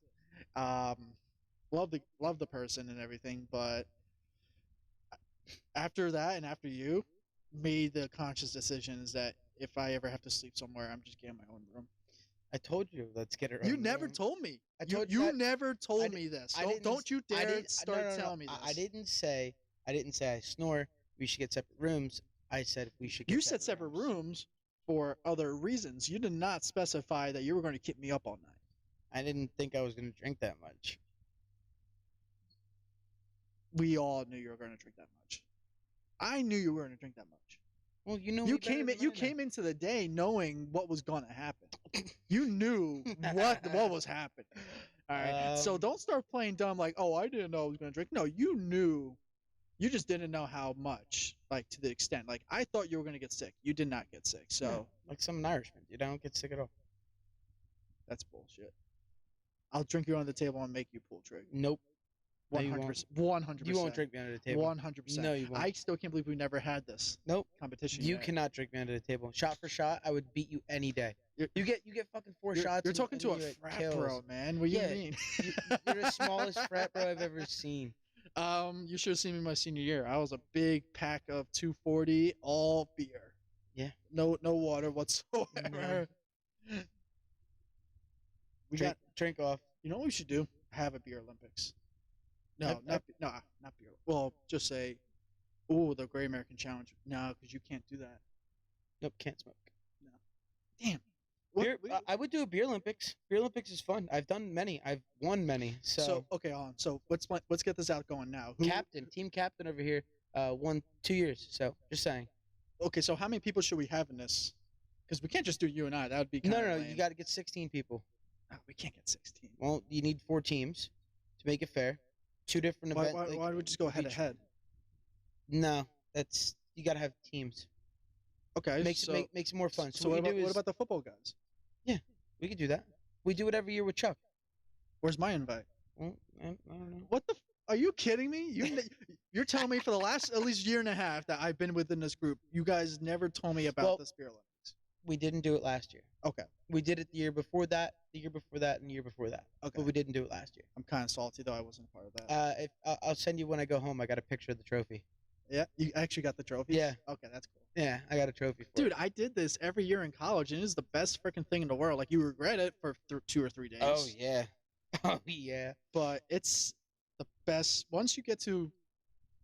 Speaker 2: Love the person and everything, but after that and after you made the conscious decisions that if I ever have to sleep somewhere, I'm just getting my own room.
Speaker 1: I told you, let's get it.
Speaker 2: You never told me.
Speaker 1: You
Speaker 2: never told me this. Don't you dare start telling me this.
Speaker 1: I didn't say I snore. We should get separate rooms. I said we should.
Speaker 2: You said separate rooms for other reasons. You did not specify that you were going to keep me up all night.
Speaker 1: I didn't think I was going to drink that much.
Speaker 2: We all knew you were going to drink that much. I knew you were going to drink that much.
Speaker 1: Well, you know
Speaker 2: You
Speaker 1: me better
Speaker 2: came
Speaker 1: than
Speaker 2: you
Speaker 1: I know.
Speaker 2: came into the day knowing what was gonna happen. You knew what was happening. All right. So don't start playing dumb like, oh, I didn't know I was gonna drink. No, you knew. You just didn't know how much, like to the extent. Like I thought you were gonna get sick. You did not get sick. So
Speaker 1: No, like some Irishman, dude. I don't get sick at all.
Speaker 2: that's bullshit. I'll drink you under the table and make you pull trigger.
Speaker 1: Nope. No, you
Speaker 2: 100%.
Speaker 1: won't.
Speaker 2: 100%.
Speaker 1: You won't drink me under the table.
Speaker 2: 100%.
Speaker 1: No, you won't.
Speaker 2: I still can't believe we never had this
Speaker 1: Nope.
Speaker 2: competition.
Speaker 1: You
Speaker 2: yet.
Speaker 1: cannot drink me under the table. Shot for shot, I would beat you any day.
Speaker 2: You're-
Speaker 1: You get fucking 4 shots.
Speaker 2: You're
Speaker 1: and-
Speaker 2: talking
Speaker 1: and
Speaker 2: to a
Speaker 1: you get
Speaker 2: frat
Speaker 1: kills.
Speaker 2: bro, man. What do
Speaker 1: Yeah,
Speaker 2: you mean?
Speaker 1: You're the smallest frat bro I've ever seen.
Speaker 2: You should have seen me my senior year. I was a big pack of 240, all beer.
Speaker 1: Yeah.
Speaker 2: No water whatsoever. We got.
Speaker 1: Drink off.
Speaker 2: You know what we should do? Have a beer Olympics. No,
Speaker 1: I've-
Speaker 2: not beer. Well, just say, oh, the Great American Challenge. No, because you can't do that.
Speaker 1: Nope, can't smoke.
Speaker 2: Damn.
Speaker 1: Beer, I would do a beer Olympics. Beer Olympics is fun. I've done many. I've won many. So,
Speaker 2: okay, on. So let's get this out going now.
Speaker 1: team captain over here, won 2 years. So just saying.
Speaker 2: Okay, so how many people should we have in this? Because we can't just do you and I. That would be
Speaker 1: No,
Speaker 2: kinda
Speaker 1: no,
Speaker 2: lame.
Speaker 1: you got to get 16 people.
Speaker 2: Oh, we can't get 16.
Speaker 1: Well, you need 4 teams to make it fair. 2 different
Speaker 2: Why,
Speaker 1: events.
Speaker 2: why don't we just go head to
Speaker 1: each-
Speaker 2: head?
Speaker 1: No, that's you got to have teams.
Speaker 2: Okay,
Speaker 1: Makes it more fun.
Speaker 2: So
Speaker 1: what
Speaker 2: what
Speaker 1: we do
Speaker 2: about,
Speaker 1: is
Speaker 2: what about the football guys?
Speaker 1: we could do that. We do it every year with Chuck.
Speaker 2: Where's my invite?
Speaker 1: Well, I don't know.
Speaker 2: What the? Are you kidding me? You're telling me for the last at least year and a half that I've been within this group, you guys never told me about
Speaker 1: Well,
Speaker 2: the Spear Olympics.
Speaker 1: We didn't do it last year.
Speaker 2: Okay,
Speaker 1: We did it the year before that, the year before that, and the year before that.
Speaker 2: okay.
Speaker 1: But we didn't do it last year.
Speaker 2: I'm kind of salty though. I wasn't a part of that.
Speaker 1: If I'll send you when I go home. I got a picture of the trophy.
Speaker 2: Yeah, you actually got the trophy.
Speaker 1: Yeah.
Speaker 2: Okay, that's cool.
Speaker 1: Yeah, I got a trophy for
Speaker 2: Dude,
Speaker 1: it.
Speaker 2: I did this every year in college, and it is the best freaking thing in the world. Like you regret it for 2 or 3 days.
Speaker 1: Oh yeah. Oh yeah.
Speaker 2: But it's the best once you get to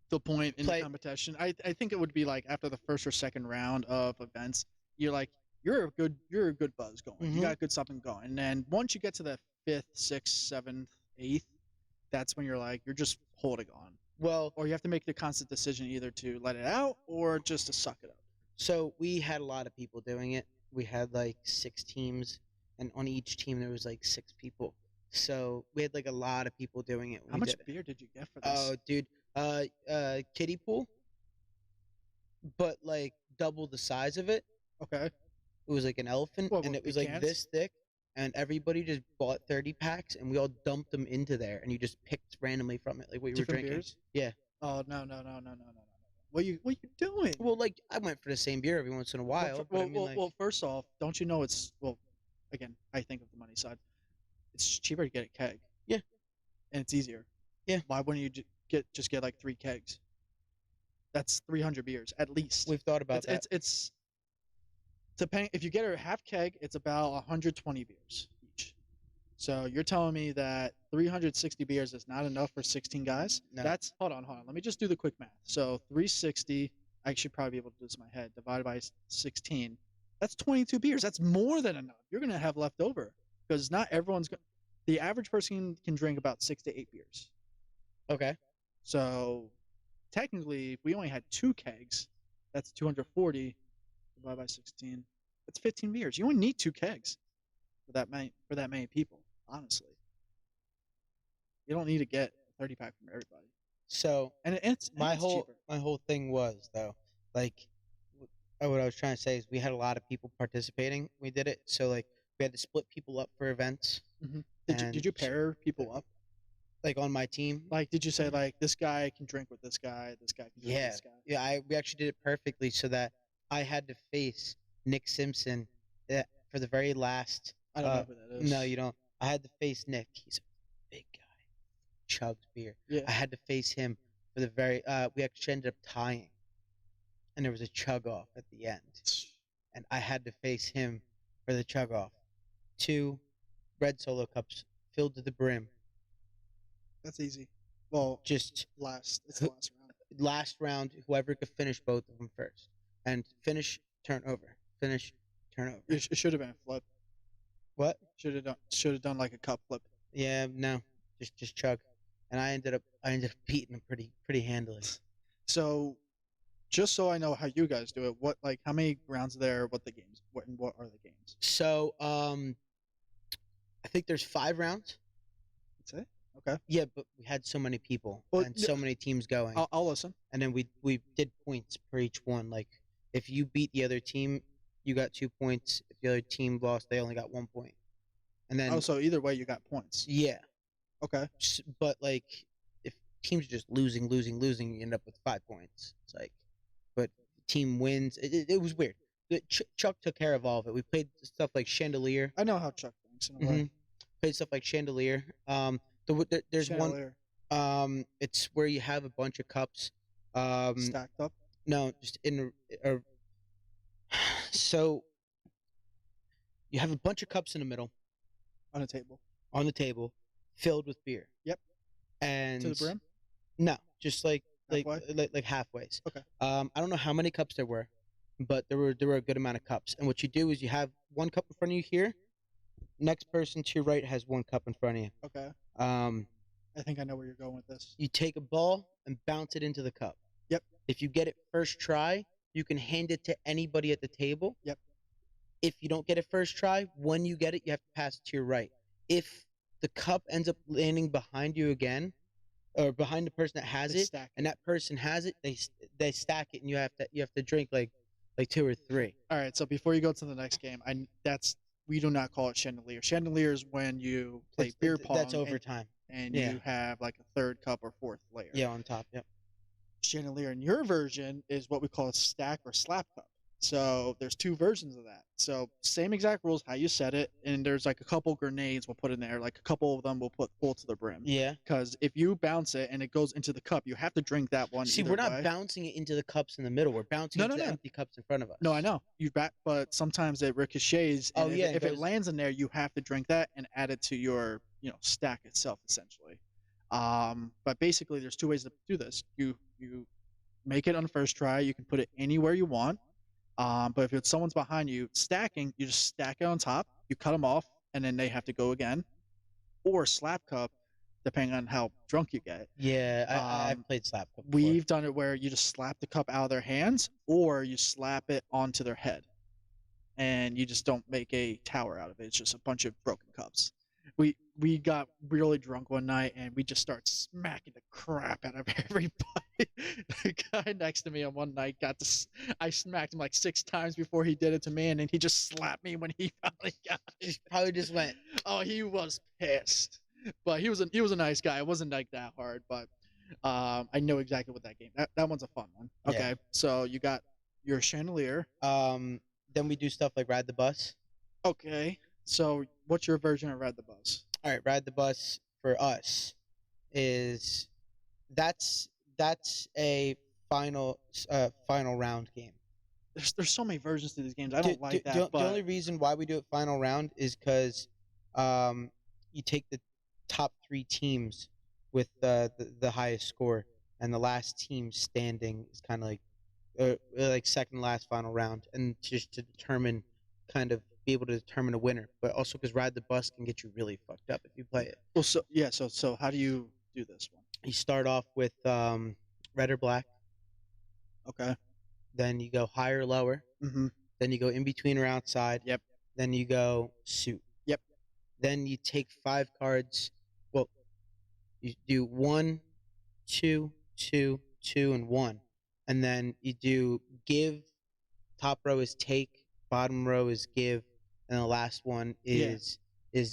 Speaker 2: the point in the
Speaker 1: Play-
Speaker 2: competition. I think it would be like after the first or second round of events, you're a good buzz going.
Speaker 1: Mhm.
Speaker 2: You got good something going. And then once you get to the 5th, 6th, 7th, 8th, that's when you're just holding on.
Speaker 1: Well,
Speaker 2: Or you have to make the constant decision either to let it out or just to suck it up.
Speaker 1: so we had a lot of people doing it. We had like 6 teams, and on each team there was like 6 people. So we had like a lot of people doing it. when
Speaker 2: How
Speaker 1: we
Speaker 2: much
Speaker 1: did it.
Speaker 2: beer did you get for this?
Speaker 1: Oh, dude. Kiddie pool, but like double the size of it.
Speaker 2: Okay.
Speaker 1: It was like an elephant,
Speaker 2: What,
Speaker 1: and
Speaker 2: with
Speaker 1: it was
Speaker 2: big
Speaker 1: like
Speaker 2: cans?
Speaker 1: this thick. And everybody just bought 30 packs, and we all dumped them into there, and you just picked randomly from it, like what you
Speaker 2: Different
Speaker 1: were drinking.
Speaker 2: beers?
Speaker 1: Yeah.
Speaker 2: Oh no. What you doing?
Speaker 1: Well, like I went for the same beer every once in a while. but I mean, like,
Speaker 2: Well, first off, don't you know again, I think of the money side. It's cheaper to get a keg.
Speaker 1: Yeah.
Speaker 2: And it's easier.
Speaker 1: Yeah.
Speaker 2: Why wouldn't you just get like 3 kegs? That's 300 beers at least.
Speaker 1: we've thought about that.
Speaker 2: It's depending if you get a half keg, it's about 120 beers each. So you're telling me that 360 beers is not enough for 16 guys?
Speaker 1: No.
Speaker 2: That's hold on. Let me just do the quick math. So 360, I should probably be able to do this in my head, divided by 16. That's 22 beers. That's more than enough. You're gonna have left over because not everyone's going. The average person can drink about 6 to 8 beers.
Speaker 1: Okay.
Speaker 2: So technically, if we only had 2 kegs, that's 240 divided by 16. That's 15 beers. You only need 2 kegs for that many people. Honestly, you don't need to get a 30-pack from everybody.
Speaker 1: So
Speaker 2: And it's
Speaker 1: my
Speaker 2: it's
Speaker 1: whole
Speaker 2: cheaper.
Speaker 1: my whole thing was though, like, what I was trying to say is we had a lot of people participating. We did it, so like we had to split people up for events.
Speaker 2: Did you
Speaker 1: and-
Speaker 2: pair people up?
Speaker 1: Like on my team.
Speaker 2: Like, did you say like this guy can drink with this guy can drink with
Speaker 1: Yeah.
Speaker 2: this guy?
Speaker 1: Yeah, we actually did it perfectly so that I had to face Nick Simpson for the very last.
Speaker 2: I don't know who that is.
Speaker 1: No, you don't. I had to face Nick. He's a big guy. Chugs beer.
Speaker 2: Yeah.
Speaker 1: I had to face him for the very. We actually ended up tying, and there was a chug off at the end, and I had to face him for the chug off. 2 red Solo cups filled to the brim.
Speaker 2: That's easy. Well,
Speaker 1: Just
Speaker 2: it's the last round.
Speaker 1: last round, whoever could finish both of them first, and finish, turn over, finish, turn over.
Speaker 2: It should have been a flip.
Speaker 1: What?
Speaker 2: Should have done like a cup flip.
Speaker 1: Yeah, no, just chug, and I ended up beating him pretty handily.
Speaker 2: So, Just so I know how you guys do it, how many rounds are there? What the games? What are the games?
Speaker 1: So I think there's 5 rounds.
Speaker 2: That's it. Okay.
Speaker 1: Yeah, but we had so many people
Speaker 2: Well,
Speaker 1: and so many teams going,
Speaker 2: I'll listen.
Speaker 1: and then we did points per each one. Like if you beat the other team, you got 2 points. If the other team lost, they only got 1 point. And then
Speaker 2: Oh, so either way, you got points.
Speaker 1: yeah,
Speaker 2: Okay.
Speaker 1: but like if teams are just losing, you end up with 5 points. It's like, but team wins. It was weird. Chuck took care of all of it. We played stuff like Chandelier.
Speaker 2: I know how Chuck thinks in a way.
Speaker 1: Played stuff like Chandelier. There's
Speaker 2: Chandelier.
Speaker 1: one. It's where you have a bunch of cups.
Speaker 2: Stacked up
Speaker 1: No, just in a. So you have a bunch of cups in the middle
Speaker 2: on a table.
Speaker 1: on the table, filled with beer.
Speaker 2: Yep.
Speaker 1: And
Speaker 2: To the brim.
Speaker 1: no, just like
Speaker 2: Halfway?
Speaker 1: like halfways.
Speaker 2: Okay.
Speaker 1: I don't know how many cups there were, but there were a good amount of cups. And what you do is you have one cup in front of you here. Next person to your right has one cup in front of you.
Speaker 2: Okay.
Speaker 1: Um,
Speaker 2: I think I know where you're going with this.
Speaker 1: you take a ball and bounce it into the cup.
Speaker 2: Yep.
Speaker 1: If you get it first try, you can hand it to anybody at the table.
Speaker 2: Yep.
Speaker 1: If you don't get it first try, when you get it, you have to pass it to your right. If the cup ends up landing behind you again, or behind the person that has
Speaker 2: They
Speaker 1: it,
Speaker 2: stack
Speaker 1: and that person has it, they stack it, and you have to drink like 2 or 3.
Speaker 2: All right. So before you go to the next game, we do not call it Chandelier. Chandelier is when you play beer pong.
Speaker 1: That's overtime.
Speaker 2: And
Speaker 1: Yeah.
Speaker 2: you have like a third cup or fourth layer.
Speaker 1: Yeah, on top. Yep.
Speaker 2: Chandelier in your version is what we call a stack or slap cup. So there's 2 versions of that. So same exact rules, how you set it, and there's like a couple grenades we'll put in there. Like a couple of them we'll put full to the brim.
Speaker 1: Yeah.
Speaker 2: Because if you bounce it and it goes into the cup, you have to drink that one.
Speaker 1: See,
Speaker 2: either
Speaker 1: we're not
Speaker 2: way.
Speaker 1: bouncing it into the cups in the middle. We're bouncing
Speaker 2: No,
Speaker 1: into
Speaker 2: no,
Speaker 1: the
Speaker 2: no.
Speaker 1: empty cups in front of us.
Speaker 2: No, I know but sometimes it ricochets. And
Speaker 1: Oh, yeah,
Speaker 2: if
Speaker 1: it
Speaker 2: it
Speaker 1: goes-
Speaker 2: lands in there, you have to drink that and add it to your stack itself essentially. But basically, there's 2 ways to do this. You make it on the first try. You can put it anywhere you want. But if it's someone's behind you stacking, you just stack it on top. You cut them off, and then they have to go again. Or slap cup, depending on how drunk you get.
Speaker 1: Yeah, I've played slap cup before.
Speaker 2: We've done it where you just slap the cup out of their hands, or you slap it onto their head, and you just don't make a tower out of it. It's just a bunch of broken cups. We got really drunk one night, and we just started smacking the crap out of everybody. The guy next to me on one night I smacked him like 6 times before he did it to me, and then he just slapped me when he finally got it.
Speaker 1: Probably just went.
Speaker 2: Oh, he was pissed, but he was a nice guy. It wasn't like that hard, but I know exactly what that game. That one's a fun one. Okay,
Speaker 1: Yeah.
Speaker 2: so you got your Chandelier.
Speaker 1: Then we do stuff like ride the bus.
Speaker 2: Okay, so what's your version of Ride the Bus?
Speaker 1: All right, ride the bus for us is that's a final round game.
Speaker 2: There's so many versions to these games. I don't like that.
Speaker 1: The
Speaker 2: But
Speaker 1: only reason why we do it final round is because you take the top 3 teams with the highest score, and the last team standing is kind of like second to last final round, and just to determine be able to determine a winner, but also because ride the bus can get you really fucked up if you play it.
Speaker 2: well, so how do you do this one?
Speaker 1: You start off with red or black,
Speaker 2: Okay.
Speaker 1: then you go higher or lower,
Speaker 2: Mm-hmm.
Speaker 1: then you go in between or outside.
Speaker 2: Yep.
Speaker 1: Then you go suit.
Speaker 2: Yep.
Speaker 1: Then you take 5 cards. Well, you do 1, 2, 2, 2, and 1, and then you do give. Top row is take, bottom row is give, and the last one is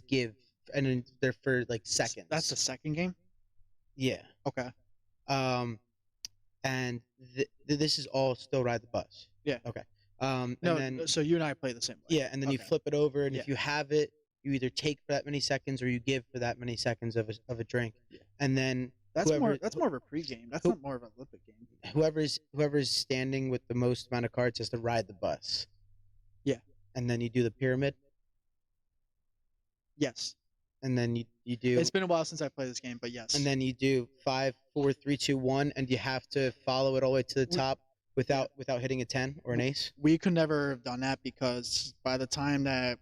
Speaker 1: give, and then they're for like seconds.
Speaker 2: That's the second game.
Speaker 1: Yeah.
Speaker 2: Okay.
Speaker 1: And this is all still ride the bus.
Speaker 2: Yeah.
Speaker 1: Okay. And
Speaker 2: No,
Speaker 1: then
Speaker 2: so you and I play the same way.
Speaker 1: yeah, and then you
Speaker 2: Okay.
Speaker 1: flip it over, and
Speaker 2: Yeah.
Speaker 1: if you have it, you either take for that many seconds or you give for that many seconds of a drink.
Speaker 2: Yeah.
Speaker 1: And then
Speaker 2: That's
Speaker 1: whoever-
Speaker 2: more of a pregame. That's
Speaker 1: who-
Speaker 2: not more of an Olympic game.
Speaker 1: whoever's standing with the most amount of cards has to ride the bus.
Speaker 2: Yeah.
Speaker 1: And then you do the pyramid,
Speaker 2: Yes.
Speaker 1: and then you do
Speaker 2: It's been a while since I played this game, but yes.
Speaker 1: and then you do 5, 4, 3, 2, 1, and you have to follow it all the way to the top without hitting a 10 or an ace.
Speaker 2: we could never have done that because by the time that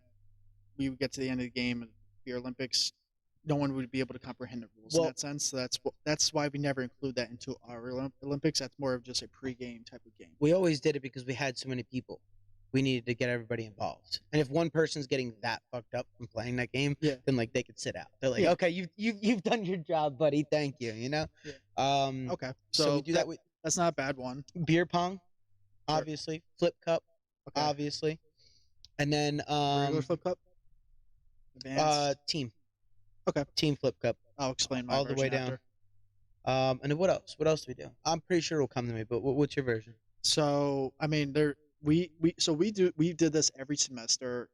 Speaker 2: we would get to the end of the game of the Olympics, no one would be able to comprehend the rules
Speaker 1: Well-
Speaker 2: in that sense. So that's why we never include that into our Olympics. That's more of just a pre-game type of game.
Speaker 1: We always did it because we had so many people. We needed to get everybody involved. And if one person's getting that fucked up from playing that game,
Speaker 2: Yeah.
Speaker 1: then like they could sit out. They're like,
Speaker 2: Yeah.
Speaker 1: okay, you've done your job, buddy. Thank you. You know.
Speaker 2: Yeah. Okay,
Speaker 1: So we do that with
Speaker 2: that's not a bad one.
Speaker 1: beer pong,
Speaker 2: Sure.
Speaker 1: obviously. Flip cup,
Speaker 2: Okay,
Speaker 1: obviously. And then
Speaker 2: regular flip cup, advanced.
Speaker 1: team.
Speaker 2: Okay.
Speaker 1: Team flip cup.
Speaker 2: I'll explain my
Speaker 1: all the way
Speaker 2: version
Speaker 1: down.
Speaker 2: after.
Speaker 1: And then what else? What else do we do? I'm pretty sure it'll come to me. But what's your version?
Speaker 2: So I mean, we did this every semester,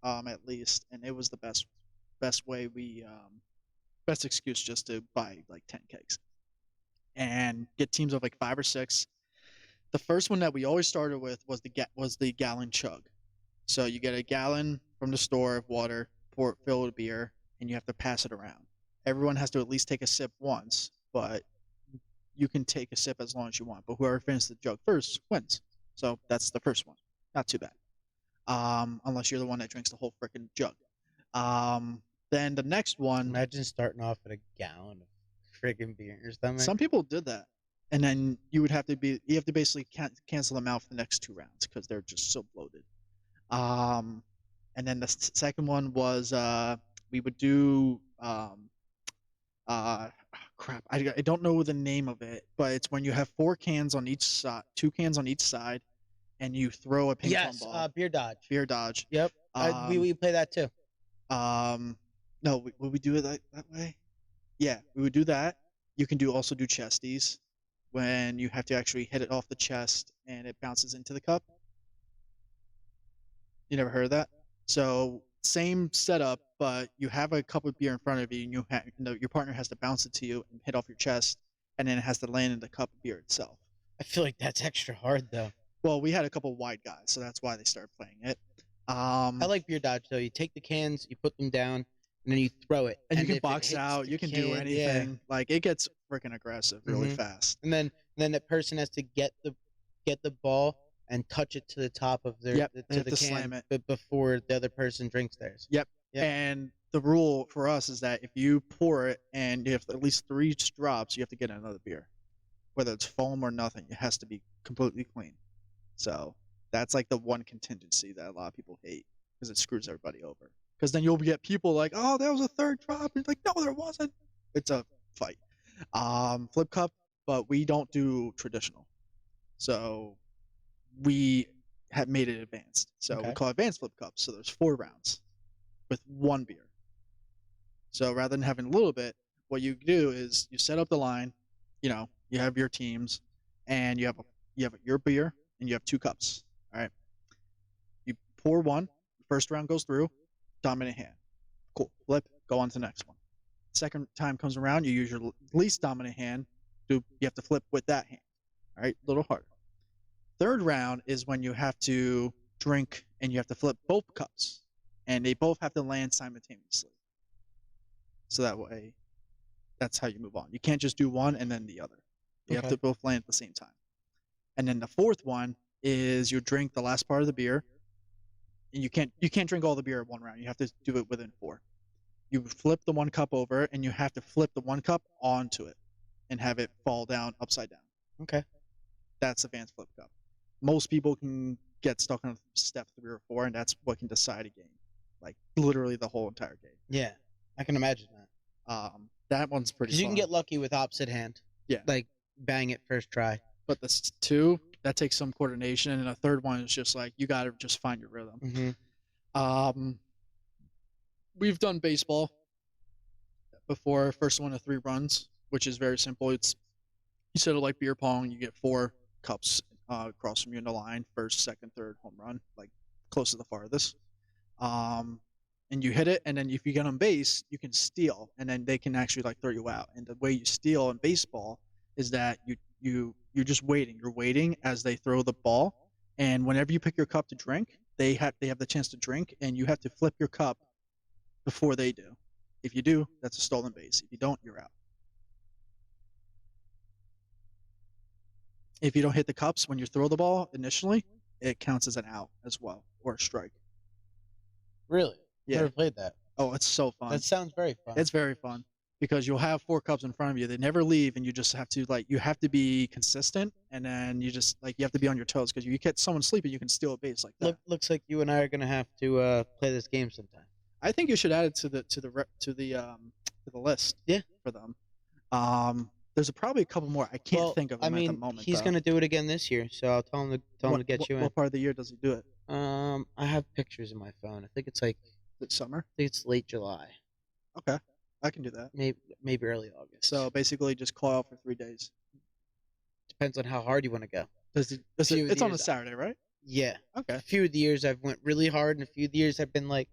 Speaker 2: at least, and it was the best way best excuse just to buy like 10 cakes and get teams of like 5 or 6. The first one that we always started with was the gallon chug. So you get a gallon from the store of water, fill with beer, and you have to pass it around. Everyone has to at least take a sip once, but you can take a sip as long as you want. But whoever finishes the jug first wins. So that's the first one. Not too bad. Unless you're the one that drinks the whole freaking jug. Then the next one.
Speaker 1: Imagine starting off with a gallon of friggin' beer in your stomach.
Speaker 2: Some people did that, and then you have to basically cancel them out for the next 2 rounds because they're just so bloated. And then the second one was we would do crap. I don't know the name of it, but it's when you have 4 cans on each side, 2 cans on each side, and you throw a ping pong ball.
Speaker 1: Beer dodge.
Speaker 2: Beer dodge.
Speaker 1: Yep. We play that too.
Speaker 2: No, would we do it that way? Yeah, we would do that. You can also do chesties, when you have to actually hit it off the chest and it bounces into the cup. You never heard of that? So same setup, but you have a cup of beer in front of you, and your partner has to bounce it to you and hit off your chest, and then it has to land in the cup of beer itself.
Speaker 1: I feel like that's extra hard though.
Speaker 2: Well, we had a couple wide guys, so that's why they started playing it.
Speaker 1: I like beer dodge though. You take the cans, you put them down, and then you throw it.
Speaker 2: and you can
Speaker 1: if it
Speaker 2: box
Speaker 1: hits
Speaker 2: out.
Speaker 1: the
Speaker 2: You can
Speaker 1: can,
Speaker 2: do
Speaker 1: yeah.
Speaker 2: anything. Like it gets freaking aggressive really
Speaker 1: Mhm.
Speaker 2: fast.
Speaker 1: And then that person has to get the ball and touch it to the top of their
Speaker 2: Yep,
Speaker 1: to
Speaker 2: they have
Speaker 1: the
Speaker 2: to
Speaker 1: can,
Speaker 2: slam it.
Speaker 1: but before the other person drinks theirs. Yep.
Speaker 2: And the rule for us is that if you pour it and you have at least 3 drops, you have to get another beer, whether it's foam or nothing. It has to be completely clean. So that's like the one contingency that a lot of people hate because it screws everybody over. Because then you'll get people like, "Oh, there was a 3rd drop." And it's like, "No, there wasn't." It's a fight. Flip cup, but we don't do traditional. So we have made it advanced. So
Speaker 1: Okay.
Speaker 2: we call it advanced flip cups. So there's 4 rounds with 1 beer. So rather than having a little bit, what you do is you set up the line. You have your teams, and you have your beer, and you have 2 cups. All right. You pour one. First round goes through. Dominant hand. Cool. Flip. Go on to the next one. Second time comes around, you use your least dominant hand. You have to flip with that hand. All right. A little harder. Third round is when you have to drink and you have to flip both cups, and they both have to land simultaneously. So that way, that's how you move on. You can't just do one and then the other. You have to both land at the same time. And then the fourth one is you drink the last part of the beer, and you can't drink all the beer at one round. You have to do it within 4. You flip the 1 cup over, and you have to flip the 1 cup onto it, and have it fall down upside down.
Speaker 1: Okay.
Speaker 2: That's advanced flip cup. Most people can get stuck on step 3 or 4, and that's what can decide a game, like literally the whole entire game.
Speaker 1: Yeah, I can imagine that.
Speaker 2: That one's pretty.
Speaker 1: Because you
Speaker 2: fun.
Speaker 1: can get lucky with opposite hand.
Speaker 2: Yeah.
Speaker 1: Like bang it first try.
Speaker 2: But the 2 that takes some coordination, and a third one is just like you got to just find your rhythm.
Speaker 1: Mm-hmm.
Speaker 2: We've done baseball before. First one of 3 runs, which is very simple. It's instead of like beer pong, you get 4 cups across from you in the line, first, second, third, home run, like close to the farthest. And you hit it, and then if you get on base, you can steal, and then they can actually like throw you out. And the way you steal in baseball is that you're just waiting. You're waiting as they throw the ball, and whenever you pick your cup to drink, they have the chance to drink, and you have to flip your cup before they do. If you do, that's a stolen base. If you don't, you're out. If you don't hit the cups when you throw the ball initially, it counts as an out as well, or a strike.
Speaker 1: Really?
Speaker 2: Yeah.
Speaker 1: Never played that.
Speaker 2: Oh, it's so fun.
Speaker 1: That sounds very fun.
Speaker 2: It's very fun because you'll have 4 cups in front of you. They never leave, and you just have to you have to be consistent, and then you just you have to be on your toes because you catch someone sleeping, you can steal a base like that.
Speaker 1: Looks like you and I are gonna have to play this game sometime.
Speaker 2: I think you should add it to the list.
Speaker 1: Yeah.
Speaker 2: For them. There's probably a couple more. I can't think of them at the moment.
Speaker 1: He's gonna do it again this year, so I'll tell him to get you in.
Speaker 2: What part of the year does he do it?
Speaker 1: I have pictures in my phone. I think it's like
Speaker 2: This summer.
Speaker 1: I think it's late July.
Speaker 2: Okay, I can do that.
Speaker 1: Maybe early August.
Speaker 2: So basically, just call out for 3 days.
Speaker 1: Depends on how hard you want to go.
Speaker 2: It's on a Saturday, right?
Speaker 1: Yeah.
Speaker 2: Okay.
Speaker 1: A few of the years I've went really hard, and a few of the years I've been like,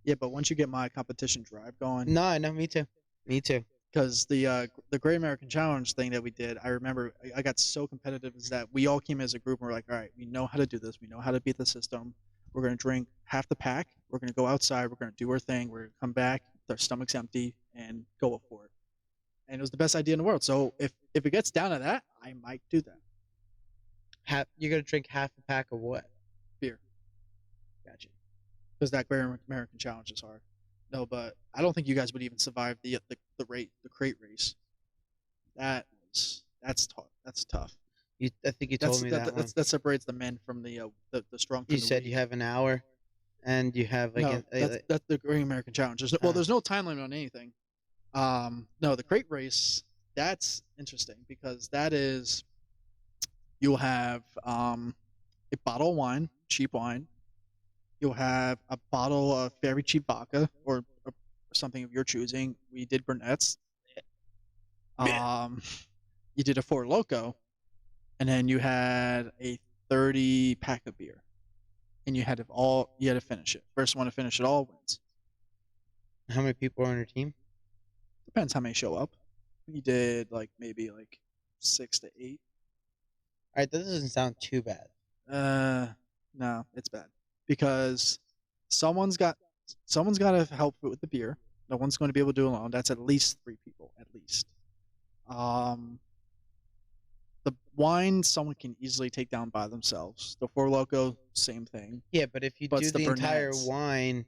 Speaker 2: Yeah, but once you get my competition drive going.
Speaker 1: No, I know. Me too.
Speaker 2: Because the Great American Challenge thing that we did, I remember I got so competitive is that we all came as a group and we're like, all right, we know how to do this. We know how to beat the system. We're going to drink half the pack. We're going to go outside. We're going to do our thing. We're going to come back with our stomachs empty and go up for it. And it was the best idea in the world. So if it gets down to that, I might do that.
Speaker 1: You're going to drink half a pack of what?
Speaker 2: Beer.
Speaker 1: Gotcha.
Speaker 2: Because that Great American Challenge is hard. No, but I don't think you guys would even survive the crate race. That's tough. That's tough.
Speaker 1: I think you told me that.
Speaker 2: That separates the men from the strong.
Speaker 1: You said you have an hour, and you have like
Speaker 2: that's the Great American Challenge. There's no time limit on anything. No, the crate race, that's interesting because that is you'll have a bottle of wine, cheap wine. You'll have a bottle of very cheap vodka or something of your choosing. We did Burnett's. You did a Four Loko, and then you had a 30 pack of beer, and you had to finish it. First one to finish it all wins.
Speaker 1: How many people are on your team?
Speaker 2: Depends how many show up. We did maybe 6 to 8.
Speaker 1: All right, that doesn't sound too bad.
Speaker 2: No, it's bad because someone's got to help with the beer. No one's going to be able to do it alone. That's at least 3 people, at least. The wine someone can easily take down by themselves. The Four Loko, same thing.
Speaker 1: Yeah, but if you do the entire wine,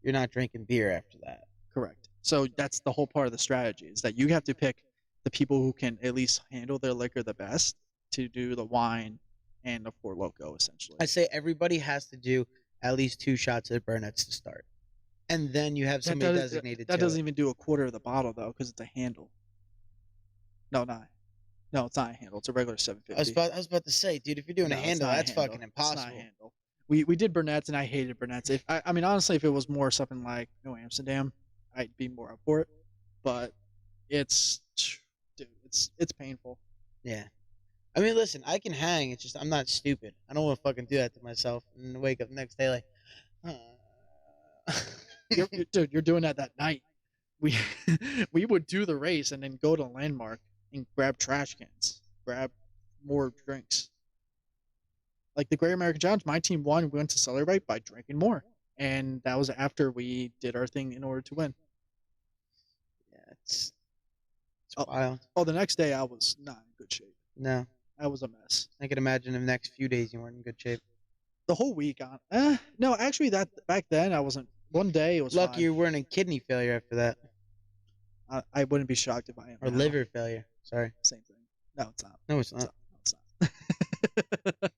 Speaker 1: you're not drinking beer after that.
Speaker 2: Correct. So that's the whole part of the strategy is that you have to pick the people who can at least handle their liquor the best to do the wine and the Four Loko, essentially.
Speaker 1: I say everybody has to do at least 2 shots of Burnett's to start. And then you have somebody designated
Speaker 2: That doesn't even do a quarter of the bottle, though, because it's a handle. No, it's not a handle. It's a regular 750.
Speaker 1: I was about to say, dude, if you're doing a handle, that's fucking impossible.
Speaker 2: It's not a handle. We did Burnett's, and I hated Burnett's. I mean, honestly, if it was more something like New Amsterdam, I'd be more up for it. But it's painful.
Speaker 1: Yeah. I mean, listen, I can hang. It's just I'm not stupid. I don't want to fucking do that to myself and wake up the next day like,
Speaker 2: Dude, you're doing that night. We would do the race and then go to Landmark and grab trash cans, grab more drinks. Like the Great American Challenge, my team won. We went to celebrate by drinking more, and that was after we did our thing in order to win.
Speaker 1: Yeah, it's wild.
Speaker 2: Oh, the next day I was not in good shape.
Speaker 1: No,
Speaker 2: I was a mess.
Speaker 1: I can imagine the next few days you weren't in good shape.
Speaker 2: The whole week no, actually that back then I wasn't. One day it was
Speaker 1: lucky
Speaker 2: fine.
Speaker 1: you weren't in kidney failure after that.
Speaker 2: I wouldn't be shocked if I am.
Speaker 1: Or now. Liver failure. Sorry.
Speaker 2: Same thing. No, it's not.
Speaker 1: No, it's not.
Speaker 2: It's not.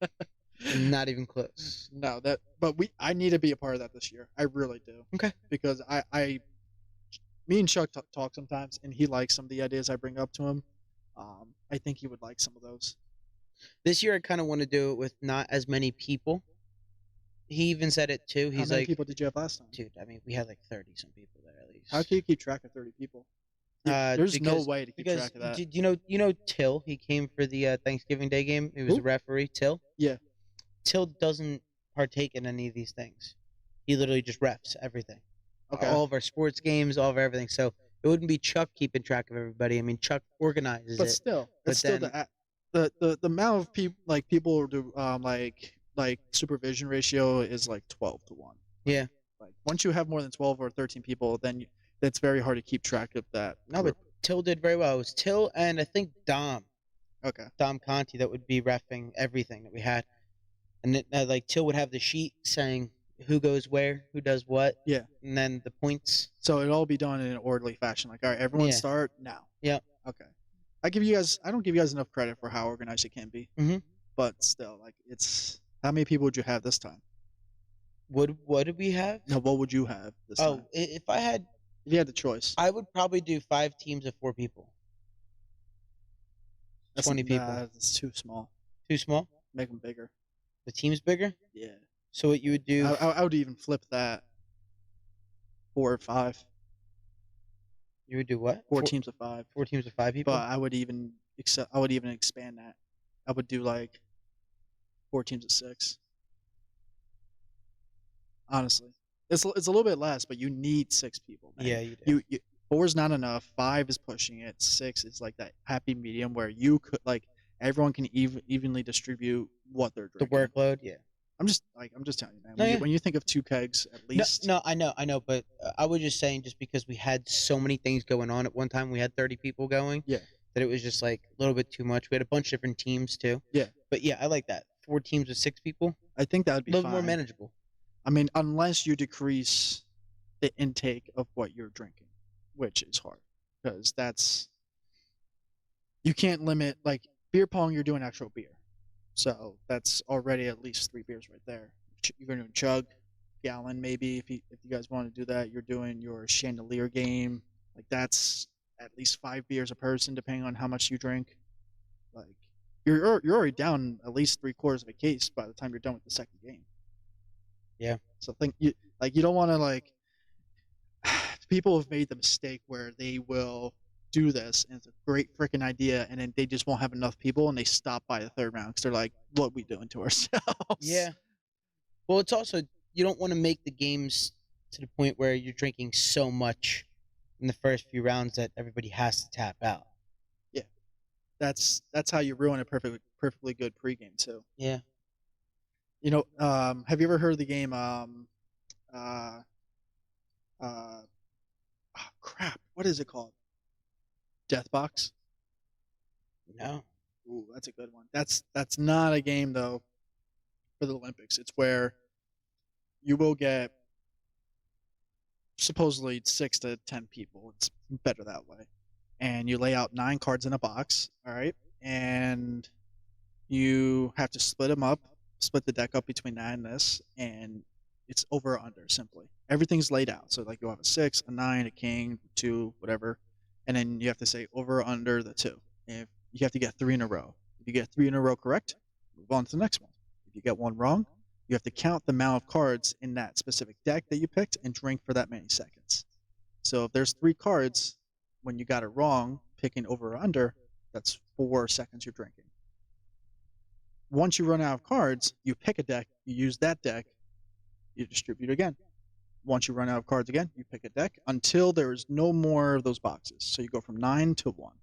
Speaker 1: Not even close.
Speaker 2: No, but I need to be a part of that this year. I really do.
Speaker 1: Okay.
Speaker 2: Because me and Chuck talk sometimes, and he likes some of the ideas I bring up to him. I think he would like some of those.
Speaker 1: This year I kind of want to do it with not as many people. He even said it too. He's
Speaker 2: How many people did you have last time?
Speaker 1: Dude, I mean, we had like 30-some people there at least.
Speaker 2: How can you keep track of 30 people? There's no way to keep track of that.
Speaker 1: You know Till? He came for the Thanksgiving Day game. He was a referee. Till?
Speaker 2: Yeah.
Speaker 1: Till doesn't partake in any of these things. He literally just refs everything.
Speaker 2: Okay.
Speaker 1: All of our sports games, all of everything. So it wouldn't be Chuck keeping track of everybody. I mean, Chuck organizes
Speaker 2: but
Speaker 1: it.
Speaker 2: Still,
Speaker 1: but
Speaker 2: still the amount of people do like supervision ratio is like 12 to 1.
Speaker 1: Yeah.
Speaker 2: Like once you have more than 12 or 13 people, then it's very hard to keep track of that.
Speaker 1: No, but Till did very well. It was Till and I think Dom.
Speaker 2: Okay.
Speaker 1: Dom Conti that would be reffing everything that we had. And like Till would have the sheet saying who goes where, who does what,
Speaker 2: Yeah.
Speaker 1: and then the points.
Speaker 2: So it'll all be done in an orderly fashion. Like, all right, everyone
Speaker 1: Yeah.
Speaker 2: start now.
Speaker 1: Yep.
Speaker 2: Okay. I don't give you guys enough credit for how organized it can be.
Speaker 1: Mhm.
Speaker 2: But still, like, it's how many people would you have this time?
Speaker 1: What did we have?
Speaker 2: No, what would you have this time?
Speaker 1: If I had,
Speaker 2: If you had the choice.
Speaker 1: I would probably do 5 teams of 4 people. 20 people.
Speaker 2: That's too small.
Speaker 1: Too small?
Speaker 2: Make them bigger.
Speaker 1: The team's bigger?
Speaker 2: Yeah.
Speaker 1: So what you would do?
Speaker 2: I would even flip that. 4 or 5.
Speaker 1: You would do what?
Speaker 2: 4 teams of 5.
Speaker 1: 4 teams of 5 people.
Speaker 2: But I would even expand that. I would do like 4 teams of 6. Honestly, it's a little bit less, but you need 6 people. Man.
Speaker 1: Yeah, you do.
Speaker 2: 4 is not enough. 5 is pushing it. 6 is like that happy medium where you could like everyone can evenly distribute what they're
Speaker 1: The
Speaker 2: drinking.
Speaker 1: workload, yeah.
Speaker 2: I'm just telling you, man.
Speaker 1: No, yeah.
Speaker 2: When you think of 2 kegs, at least.
Speaker 1: No, I know, but I was just saying, just because we had so many things going on at one time, we had 30 people going.
Speaker 2: Yeah.
Speaker 1: That it was just like a little bit too much. We had a bunch of different teams too.
Speaker 2: Yeah.
Speaker 1: But yeah, I like that. 4 teams of 6 people.
Speaker 2: I think that would be
Speaker 1: a little more
Speaker 2: fine.
Speaker 1: manageable.
Speaker 2: I mean, unless you decrease the intake of what you're drinking, which is hard because you can't limit like beer pong. You're doing actual beer, so that's already at least 3 beers right there. You're going to chug, gallon maybe if you guys want to do that. You're doing your chandelier game, like that's at least 5 beers a person depending on how much you drink. Like you're already down at least 3/4 of a case by the time you're done with the second game.
Speaker 1: Yeah.
Speaker 2: So you don't want to like. People have made the mistake where they will do this and it's a great freaking idea and then they just won't have enough people and they stop by the 3rd round because they're like, what are we doing to ourselves?
Speaker 1: Yeah. Well, it's also, you don't want to make the games to the point where you're drinking so much in the first few rounds that everybody has to tap out.
Speaker 2: Yeah. That's how you ruin a perfectly good pregame too.
Speaker 1: Yeah.
Speaker 2: You know, have you ever heard of the game crap, what is it called? Deathbox?
Speaker 1: No.
Speaker 2: Ooh, that's a good one. That's not a game though for the Olympics. It's where you will get supposedly 6 to 10 people. It's better that way. And you lay out 9 cards in a box, all right? And you have to split the deck up between that and this, and it's over or under simply. Everything's laid out. So like you'll have a 6, a 9, a king, 2, whatever. And then you have to say over or under the 2. If you have to get 3 in a row. If you get 3 in a row correct, move on to the next one. If you get 1 wrong, you have to count the amount of cards in that specific deck that you picked and drink for that many seconds. So if there's 3 cards, when you got it wrong, picking over or under, that's 4 seconds you're drinking. Once you run out of cards, you pick a deck, you use that deck, you distribute again. Once you run out of cards again, you pick a deck until there is no more of those boxes. So you go from 9 to 1.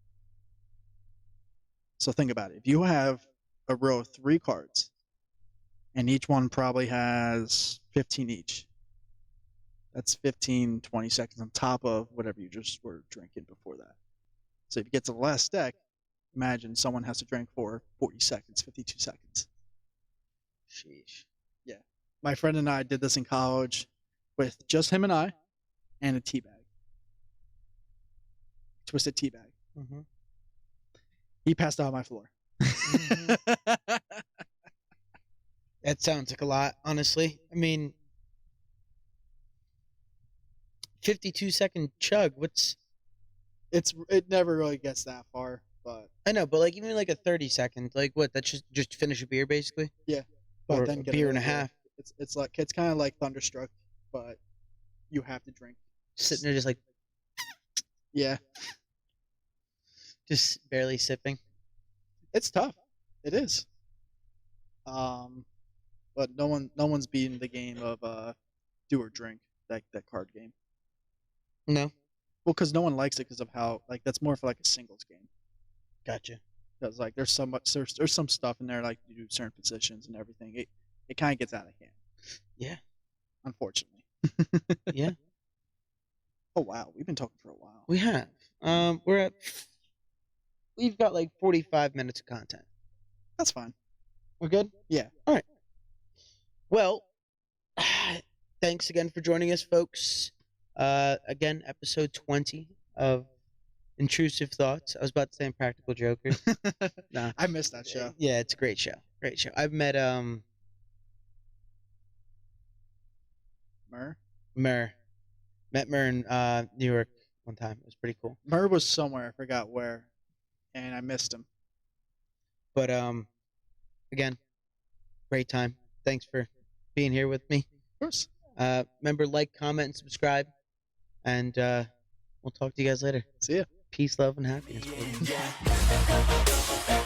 Speaker 2: So think about it. If you have a row of 3 cards, and each one probably has 15 each, that's 15, 20 seconds on top of whatever you just were drinking before that. So if you get to the last deck, imagine someone has to drink for 40 seconds, 52 seconds.
Speaker 1: Sheesh.
Speaker 2: Yeah. My friend and I did this in college with just him and I and a tea bag. Twisted tea bag.
Speaker 1: Mm-hmm.
Speaker 2: He passed out on my floor.
Speaker 1: Mm-hmm. That sounds like a lot, honestly. I mean, 52-second chug,
Speaker 2: It never really gets that far, but
Speaker 1: I know, but like even like a 30-second, like what? That's just finish a beer basically.
Speaker 2: yeah. But
Speaker 1: Or
Speaker 2: then
Speaker 1: a
Speaker 2: get
Speaker 1: beer and a
Speaker 2: over it.
Speaker 1: half.
Speaker 2: It's kind of like Thunderstruck, but you have to drink.
Speaker 1: Sitting there just like
Speaker 2: Yeah,
Speaker 1: just barely sipping.
Speaker 2: it's tough. It is. But no one's beaten the game of do or drink, that card game.
Speaker 1: No,
Speaker 2: Well, because no one likes it because of how like that's more for like a singles game.
Speaker 1: gotcha.
Speaker 2: Because like there's some stuff in there like you do certain positions and everything. It kind of gets out of hand.
Speaker 1: Yeah.
Speaker 2: Unfortunately.
Speaker 1: Yeah,
Speaker 2: Oh wow, we've been talking for a while.
Speaker 1: we have. We've got like 45 minutes of content.
Speaker 2: That's fine.
Speaker 1: We're good.
Speaker 2: Yeah.
Speaker 1: All right. Well, thanks again for joining us, folks. Again, episode 20 of Intrusive Thoughts. I was about to say Impractical Jokers. No.
Speaker 2: I missed that show.
Speaker 1: Yeah, it's a great show. Great show. I've met
Speaker 2: Murr?
Speaker 1: Murr. Met Murr in New York one time. It was pretty cool.
Speaker 2: Murr was somewhere, I forgot where, and I missed him.
Speaker 1: But again, great time. Thanks for being here with me.
Speaker 2: Of course.
Speaker 1: Remember, like, comment, and subscribe, and we'll talk to you guys later.
Speaker 2: See ya.
Speaker 1: Peace, love, and happiness.
Speaker 3: Yeah.